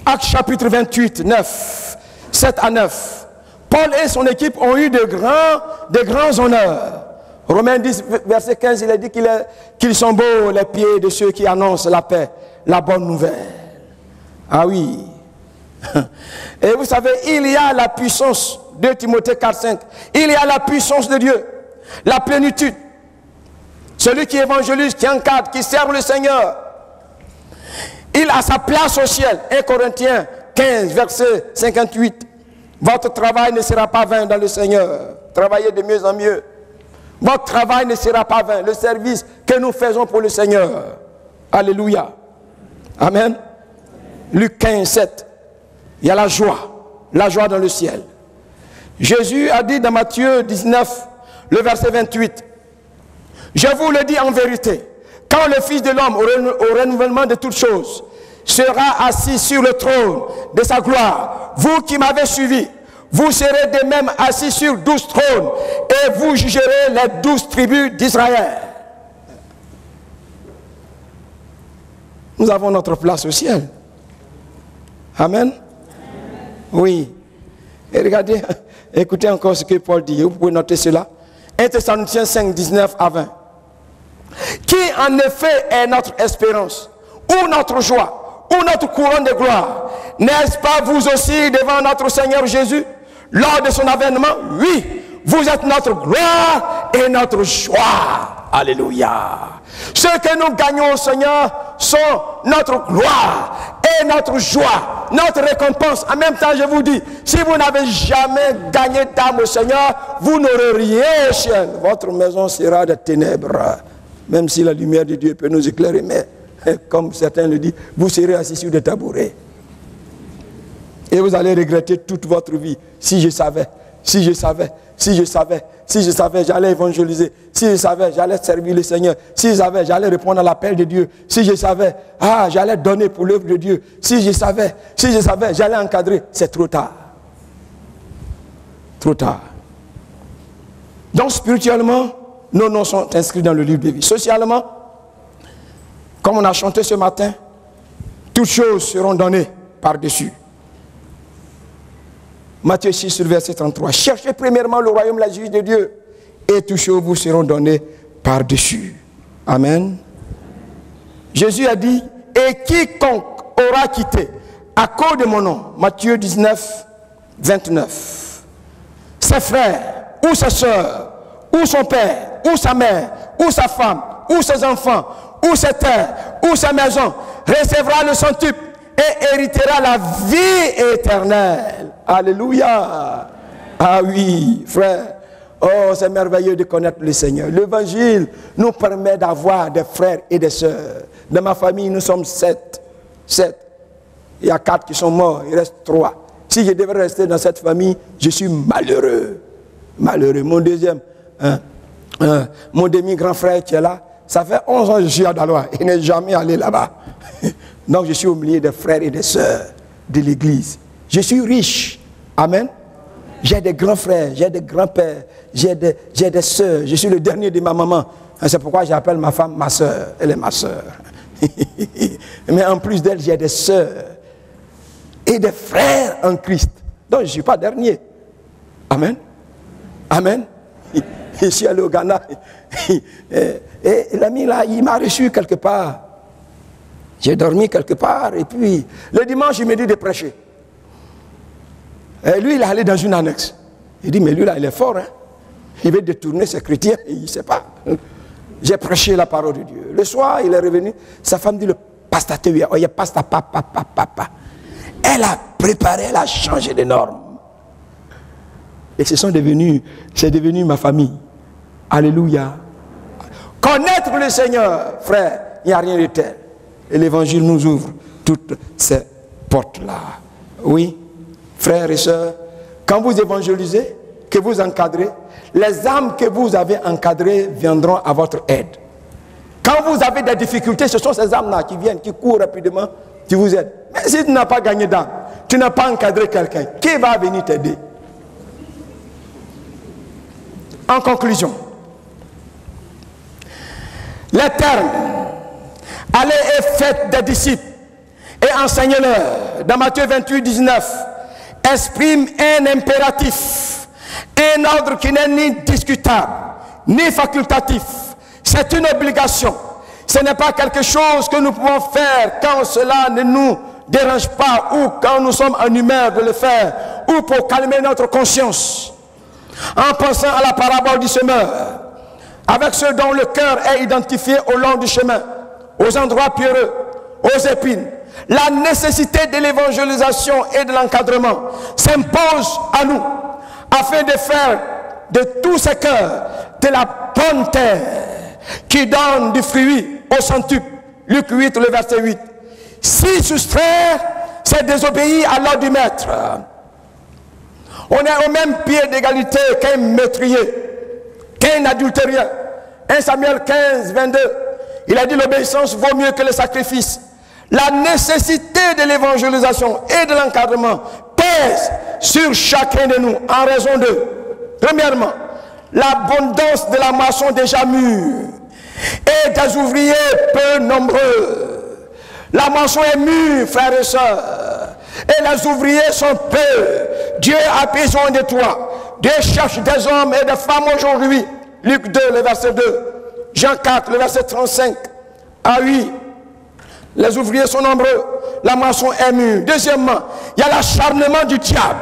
Actes chapitre 28, 9, 7 à 9, Paul et son équipe ont eu de grands honneurs. Romains 10, verset 15, il a dit qu'ils sont beaux les pieds de ceux qui annoncent la paix, la bonne nouvelle. Ah oui. Et vous savez, il y a la puissance de Timothée 4, 5. Il y a la puissance de Dieu, la plénitude. Celui qui évangélise, qui encadre, qui sert le Seigneur, il a sa place au ciel. 1 Corinthiens 15, verset 58. Votre travail ne sera pas vain dans le Seigneur. Travaillez de mieux en mieux. Votre travail ne sera pas vain. Le service que nous faisons pour le Seigneur. Alléluia. Amen. Luc 15, 7. Il y a la joie dans le ciel. Jésus a dit dans Matthieu 19, le verset 28, « Je vous le dis en vérité, quand le Fils de l'homme, au renouvellement de toutes choses, sera assis sur le trône de sa gloire, vous qui m'avez suivi, vous serez de même assis sur 12 trônes, et vous jugerez les 12 tribus d'Israël. » Nous avons notre place au ciel. Amen. Oui. Et regardez, écoutez encore ce que Paul dit. Vous pouvez noter cela. 1 Thessaloniciens 5, 19 à 20. Qui en effet est notre espérance, ou notre joie, ou notre couronne de gloire? N'est-ce pas vous aussi devant notre Seigneur Jésus, lors de son avènement? Oui, vous êtes notre gloire et notre joie. Alléluia. Ce que nous gagnons au Seigneur sont notre gloire et notre joie, notre récompense. En même temps, je vous dis, si vous n'avez jamais gagné d'âme au Seigneur, vous n'aurez rien au ciel. Votre maison sera de ténèbres. Même si la lumière de Dieu peut nous éclairer, mais comme certains le disent, vous serez assis sur des tabourets. Et vous allez regretter toute votre vie. Si je savais, si je savais, si je savais, si je savais, j'allais évangéliser. Si je savais, j'allais servir le Seigneur. Si je savais, j'allais répondre à l'appel de Dieu. Si je savais, j'allais donner pour l'œuvre de Dieu. Si je savais, j'allais encadrer. C'est trop tard. Trop tard. Donc spirituellement, nos noms sont inscrits dans le livre de vie. Socialement, comme on a chanté ce matin, toutes choses seront données par-dessus. Matthieu 6, verset 33. Cherchez premièrement le royaume, la justice de Dieu, et toutes choses vous seront données par-dessus. Amen. Jésus a dit, et quiconque aura quitté à cause de mon nom, Matthieu 19, 29, ses frères, ou ses soeurs, ou son père, ou sa mère, ou sa femme, ou ses enfants, ou ses terres, ou sa maison, recevra le centuple et héritera la vie éternelle. Alléluia. Ah oui, frère, Oh, c'est merveilleux de connaître le Seigneur. L'évangile nous permet d'avoir des frères et des sœurs. Dans ma famille, nous sommes 7. Il y a 4 qui sont morts, il reste 3. Si je devais rester dans cette famille, je suis malheureux. Malheureux. Mon deuxième, mon demi-grand frère qui est là, ça fait 11 ans que je suis à Daloa. Il n'est jamais allé là-bas. Donc je suis au milieu des frères et des sœurs de l'église. Je suis riche. Amen. J'ai des grands frères, j'ai des grands-pères, j'ai des sœurs. Je suis le dernier de ma maman. C'est pourquoi j'appelle ma femme ma sœur. Elle est ma sœur. Mais en plus d'elle, j'ai des sœurs et des frères en Christ. Donc je ne suis pas dernier. Amen. Amen. Je suis allé au Ghana. Et l'ami là, il m'a reçu quelque part. J'ai dormi quelque part. Et puis, le dimanche, il me dit de prêcher. Et lui, il est allé dans une annexe. Il dit, mais lui là, il est fort. Hein? Il veut détourner ses chrétiens. Il ne sait pas. J'ai prêché la parole de Dieu. Le soir, il est revenu. Sa femme dit, le pasteur, il y a pasteur, papa. Elle a préparé, elle a changé de normes. Et c'est devenu ma famille. Alléluia. Connaître le Seigneur, frère, il n'y a rien de tel. Et l'évangile nous ouvre toutes ces portes-là. Oui, frères et sœurs, quand vous évangélisez, que vous encadrez, les âmes que vous avez encadrées viendront à votre aide. Quand vous avez des difficultés, ce sont ces âmes-là qui viennent, qui courent rapidement, qui vous aident. Mais si tu n'as pas gagné d'âme, tu n'as pas encadré quelqu'un, qui va venir t'aider? En conclusion, les termes « Allez et faites des disciples et enseignez-leur » dans Matthieu 28, 19 exprime un impératif, un ordre qui n'est ni discutable, ni facultatif. C'est une obligation. Ce n'est pas quelque chose que nous pouvons faire quand cela ne nous dérange pas ou quand nous sommes en humeur de le faire ou pour calmer notre conscience. En pensant à la parabole du semeur, avec ceux dont le cœur est identifié au long du chemin, aux endroits pierreux, aux épines, la nécessité de l'évangélisation et de l'encadrement s'impose à nous, afin de faire de tous ces cœurs de la bonne terre, qui donne du fruit au centuple. Luc 8, le verset 8. Si soustraire, c'est désobéir à l'ordre du maître. On est au même pied d'égalité qu'un meurtrier, qu'un adultérien. 1 Samuel 15, 22. Il a dit l'obéissance vaut mieux que le sacrifice. La nécessité de l'évangélisation et de l'encadrement pèse sur chacun de nous en raison de, premièrement, l'abondance de la moisson déjà mûre et des ouvriers peu nombreux. La moisson est mûre, frères et sœurs, et les ouvriers sont peu. Dieu a besoin de toi. Dieu cherche des hommes et des femmes aujourd'hui. Luc 2, le verset 2. Jean 4, le verset 35 à 8. Les ouvriers sont nombreux. La moisson est mûre. Deuxièmement, il y a l'acharnement du diable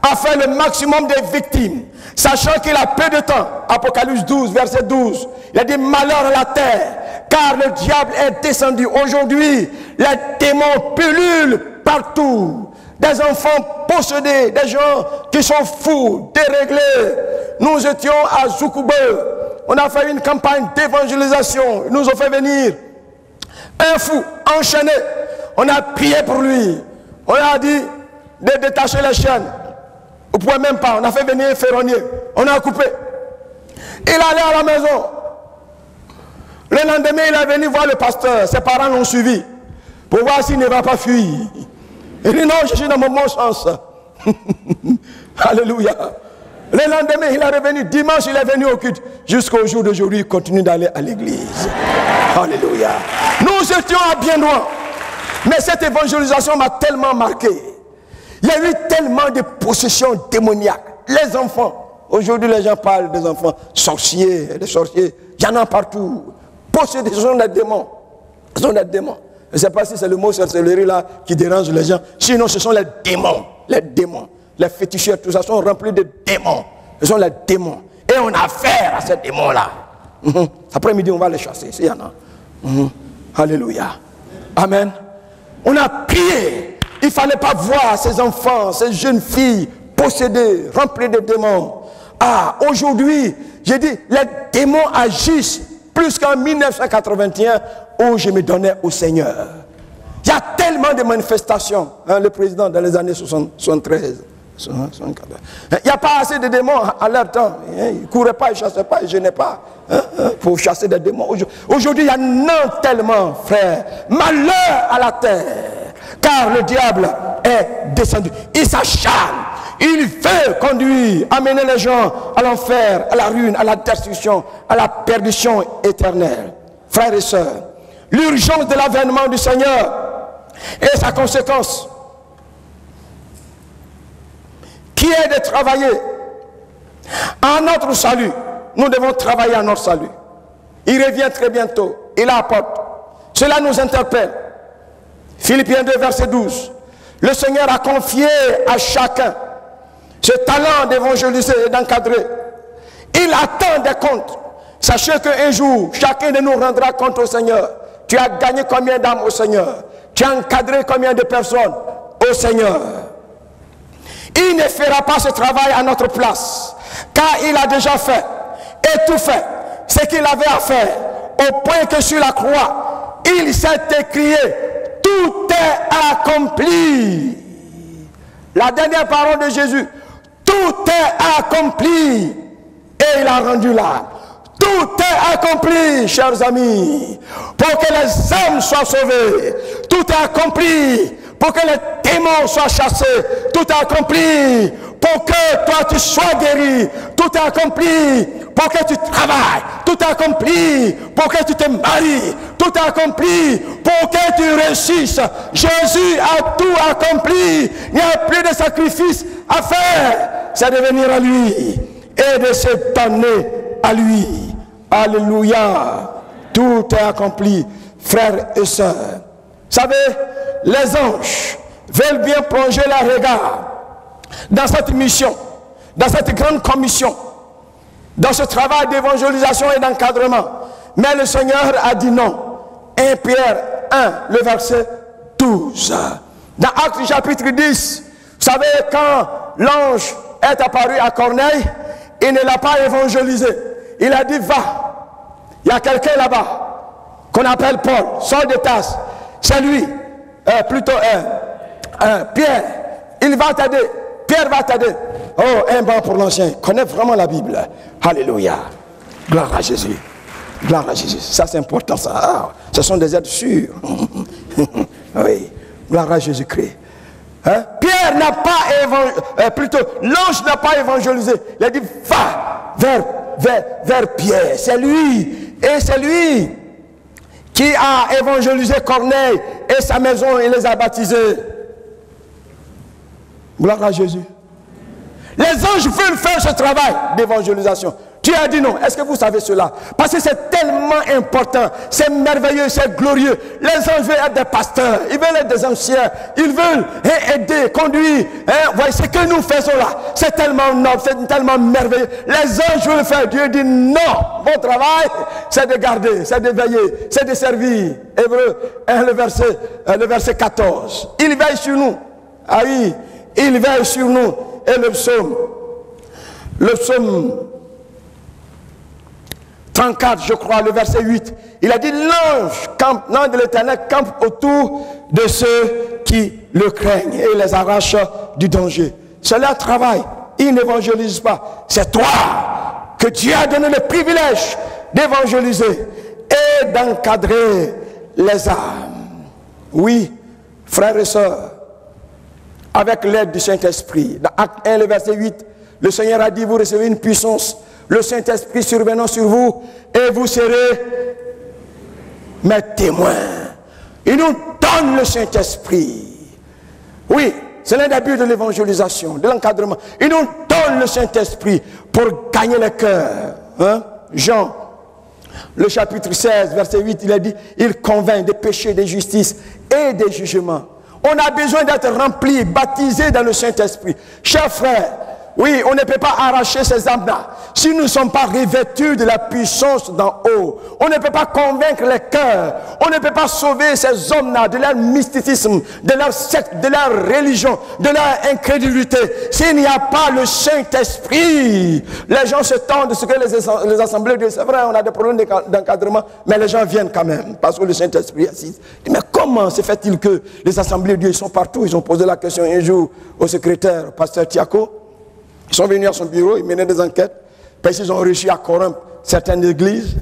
à faire le maximum de victimes, sachant qu'il a peu de temps. Apocalypse 12, verset 12. Il a dit malheur à la terre, car le diable est descendu. Aujourd'hui, les démons pullulent partout. Des enfants possédés, des gens qui sont fous, déréglés. Nous étions à Zoukoube. On a fait une campagne d'évangélisation. Ils nous ont fait venir un fou enchaîné. On a prié pour lui. On a dit de détacher les chaînes. On ne pouvait même pas. On a fait venir un ferronnier. On a coupé. Il allait à la maison. Le lendemain, il est venu voir le pasteur. Ses parents l'ont suivi pour voir s'il ne va pas fuir. Il dit non, je suis dans mon bon sens. Alléluia. Le lendemain, il est revenu. Dimanche, il est venu au culte. Jusqu'au jour d'aujourd'hui, il continue d'aller à l'église. Alléluia. Nous étions à bien loin. Mais cette évangélisation m'a tellement marqué. Il y a eu tellement de possessions démoniaques. Les enfants. Aujourd'hui, les gens parlent des enfants sorciers, des sorciers. Il y en a partout. Possédés, ce sont des démons. Ce sont des démons. Je ne sais pas si c'est le mot sorcellerie là qui dérange les gens. Sinon, ce sont les démons. Les démons. Les féticheurs, tout ça sont remplis de démons. Ce sont les démons. Et on a affaire à ces démons-là. Après-midi, on va les chasser, s'il y en a. Alléluia. Amen. On a prié. Il ne fallait pas voir ces enfants, ces jeunes filles possédées, remplies de démons. Ah, aujourd'hui, j'ai dit, les démons agissent plus qu'en 1981 où je me donnais au Seigneur. Il y a tellement de manifestations. Hein, le président dans les années 73, 74. Il n'y a pas assez de démons à leur temps. Hein, ils ne couraient pas, ils ne chassaient pas, ils ne gênaient pas. Pour chasser des démons. Aujourd'hui, il y en a tellement, frère. Malheur à la terre. Car le diable est descendu. Il s'acharne. Il veut conduire, amener les gens à l'enfer, à la ruine, à la destruction, à la perdition éternelle. Frères et sœurs, l'urgence de l'avènement du Seigneur et sa conséquence, qui est de travailler à notre salut. Nous devons travailler à notre salut. Il revient très bientôt. Il apporte. Cela nous interpelle. Philippiens 2, verset 12. Le Seigneur a confié à chacun ce talent d'évangéliser et d'encadrer. Il attend des comptes. Sachez qu'un jour, chacun de nous rendra compte au Seigneur. Tu as gagné combien d'âmes au Seigneur? Tu as encadré combien de personnes au Seigneur? Il ne fera pas ce travail à notre place, car il a déjà fait et tout fait ce qu'il avait à faire, au point que sur la croix, il s'est écrié, tout est accompli. La dernière parole de Jésus, tout est accompli. Et il a rendu l'âme. Tout est accompli, chers amis, pour que les âmes soient sauvées. Tout est accompli pour que les démons soient chassés. Tout est accompli pour que toi tu sois guéri. Tout est accompli pour que tu travailles. Tout est accompli pour que tu te maries. Tout est accompli pour que tu réussisses. Jésus a tout accompli. Il n'y a plus de sacrifice à faire. C'est de venir à lui et de se donner à lui. Alléluia. Tout est accompli, frères et sœurs. Vous savez, les anges veulent bien plonger leur regard dans cette mission, dans cette grande commission, dans ce travail d'évangélisation et d'encadrement. Mais le Seigneur a dit non. 1 Pierre 1, le verset 12. Dans Actes chapitre 10, vous savez, quand l'ange est apparu à Corneille, il ne l'a pas évangélisé. Il a dit, va. Il y a quelqu'un là-bas qu'on appelle Paul, sort de tasse. C'est lui, Pierre. Il va t'aider. Pierre va t'aider. Oh, un banc pour l'ancien. Connaît vraiment la Bible. Alléluia. Gloire à Jésus. Gloire à Jésus. Ça, c'est important, ça. Ah, ce sont des êtres sûrs. Oui. Gloire à Jésus-Christ. Hein? Pierre n'a pas l'ange n'a pas évangélisé. Il a dit, va vers Pierre. C'est lui. Et c'est lui qui a évangélisé Corneille et sa maison, il les a baptisés. Gloire à Jésus. Les anges veulent faire ce travail d'évangélisation. Dieu a dit non. Est-ce que vous savez cela? Parce que c'est tellement important, c'est merveilleux, c'est glorieux. Les anges veulent être des pasteurs, ils veulent être des anciens, ils veulent aider, conduire. Voyez ce que nous faisons là, c'est tellement noble, c'est tellement merveilleux. Les anges veulent faire. Dieu dit non. Mon travail, c'est de garder, c'est de veiller, c'est de servir. Hébreux 1, le verset 14. Il veille sur nous. Ah oui, il veille sur nous. Et le psaume 34, je crois, le verset 8, il a dit, l'ange de l'Éternel campe autour de ceux qui le craignent et les arrache du danger. C'est leur travail. Ils n'évangélisent pas. C'est toi que Dieu a donné le privilège d'évangéliser et d'encadrer les âmes. Oui, frères et sœurs, avec l'aide du Saint-Esprit. Dans Acte 1, le verset 8, le Seigneur a dit, vous recevez une puissance, le Saint-Esprit survenant sur vous, et vous serez mes témoins. Il nous donne le Saint-Esprit. Oui, c'est l'un des buts de l'évangélisation, de l'encadrement. Il nous donne le Saint-Esprit pour gagner les cœurs. Hein? Jean, le chapitre 16, verset 8, il a dit, il convainc des péchés, des justices et des jugements. On a besoin d'être rempli, baptisé dans le Saint-Esprit. Chers frères, Oui, on ne peut pas arracher ces âmes-là si nous ne sommes pas revêtus de la puissance d'en haut. On ne peut pas convaincre les cœurs. On ne peut pas sauver ces hommes-là de leur mysticisme, de leur secte, de leur religion, de leur incrédulité. S'il n'y a pas le Saint-Esprit, les gens se tendent de ce que les assemblées disent. C'est vrai, on a des problèmes d'encadrement, mais les gens viennent quand même parce que le Saint-Esprit assiste. Mais comment se fait-il que les assemblées de Dieu, ils sont partout? Ils ont posé la question un jour au secrétaire, au pasteur Tiako. Ils sont venus à son bureau, ils menaient des enquêtes, parce qu'ils ont réussi à corrompre certaines églises,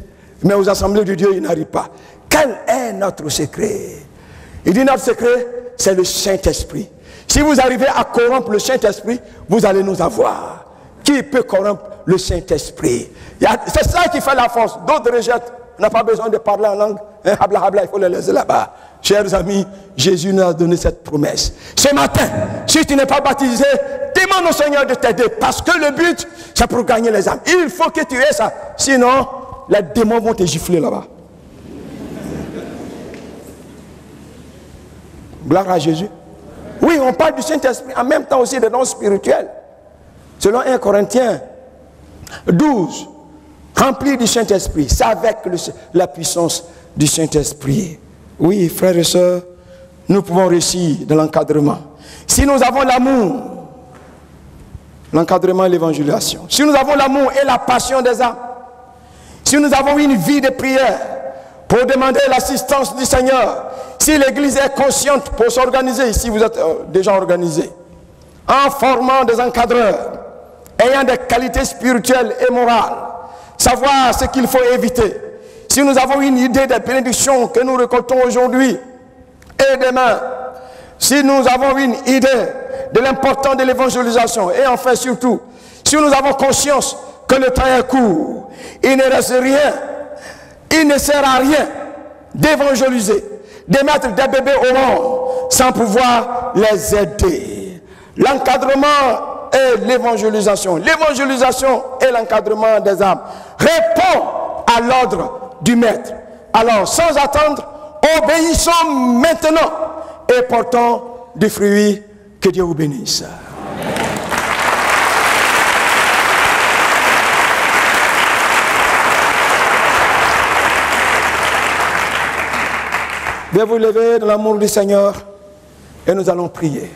mais aux assemblées de Dieu, ils n'arrivent pas. Quel est notre secret? Il dit notre secret, c'est le Saint-Esprit. Si vous arrivez à corrompre le Saint-Esprit, vous allez nous avoir. Qui peut corrompre le Saint-Esprit? C'est ça qui fait la force. D'autres rejettent. On n'a pas besoin de parler en langue. Habla, habla, il faut les laisser là-bas. Chers amis, Jésus nous a donné cette promesse. Ce matin, si tu n'es pas baptisé, demande au Seigneur de t'aider. Parce que le but, c'est pour gagner les âmes. Il faut que tu aies ça. Sinon, les démons vont te gifler là-bas. Gloire à Jésus. Oui, on parle du Saint-Esprit. En même temps aussi des dons spirituels. Selon 1 Corinthiens 12, rempli du Saint-Esprit. C'est avec la puissance du Saint-Esprit. Oui, frères et sœurs, nous pouvons réussir dans l'encadrement. Si nous avons l'amour, l'encadrement et l'évangélisation. Si nous avons l'amour et la passion des âmes, si nous avons une vie de prière pour demander l'assistance du Seigneur, si l'Église est consciente pour s'organiser, ici vous êtes déjà organisés, en formant des encadreurs, ayant des qualités spirituelles et morales, savoir ce qu'il faut éviter. Si nous avons une idée des bénédictions que nous récoltons aujourd'hui et demain, si nous avons une idée de l'importance de l'évangélisation, et enfin surtout, si nous avons conscience que le temps est court, il ne reste rien, il ne sert à rien d'évangéliser, de mettre des bébés au monde sans pouvoir les aider. L'encadrement et l'évangélisation. L'évangélisation et l'encadrement des âmes répond à l'ordre du Maître. Alors, sans attendre, obéissons maintenant et portons des fruits. Que Dieu vous bénisse. Veuillez vous lever dans l'amour du Seigneur et nous allons prier.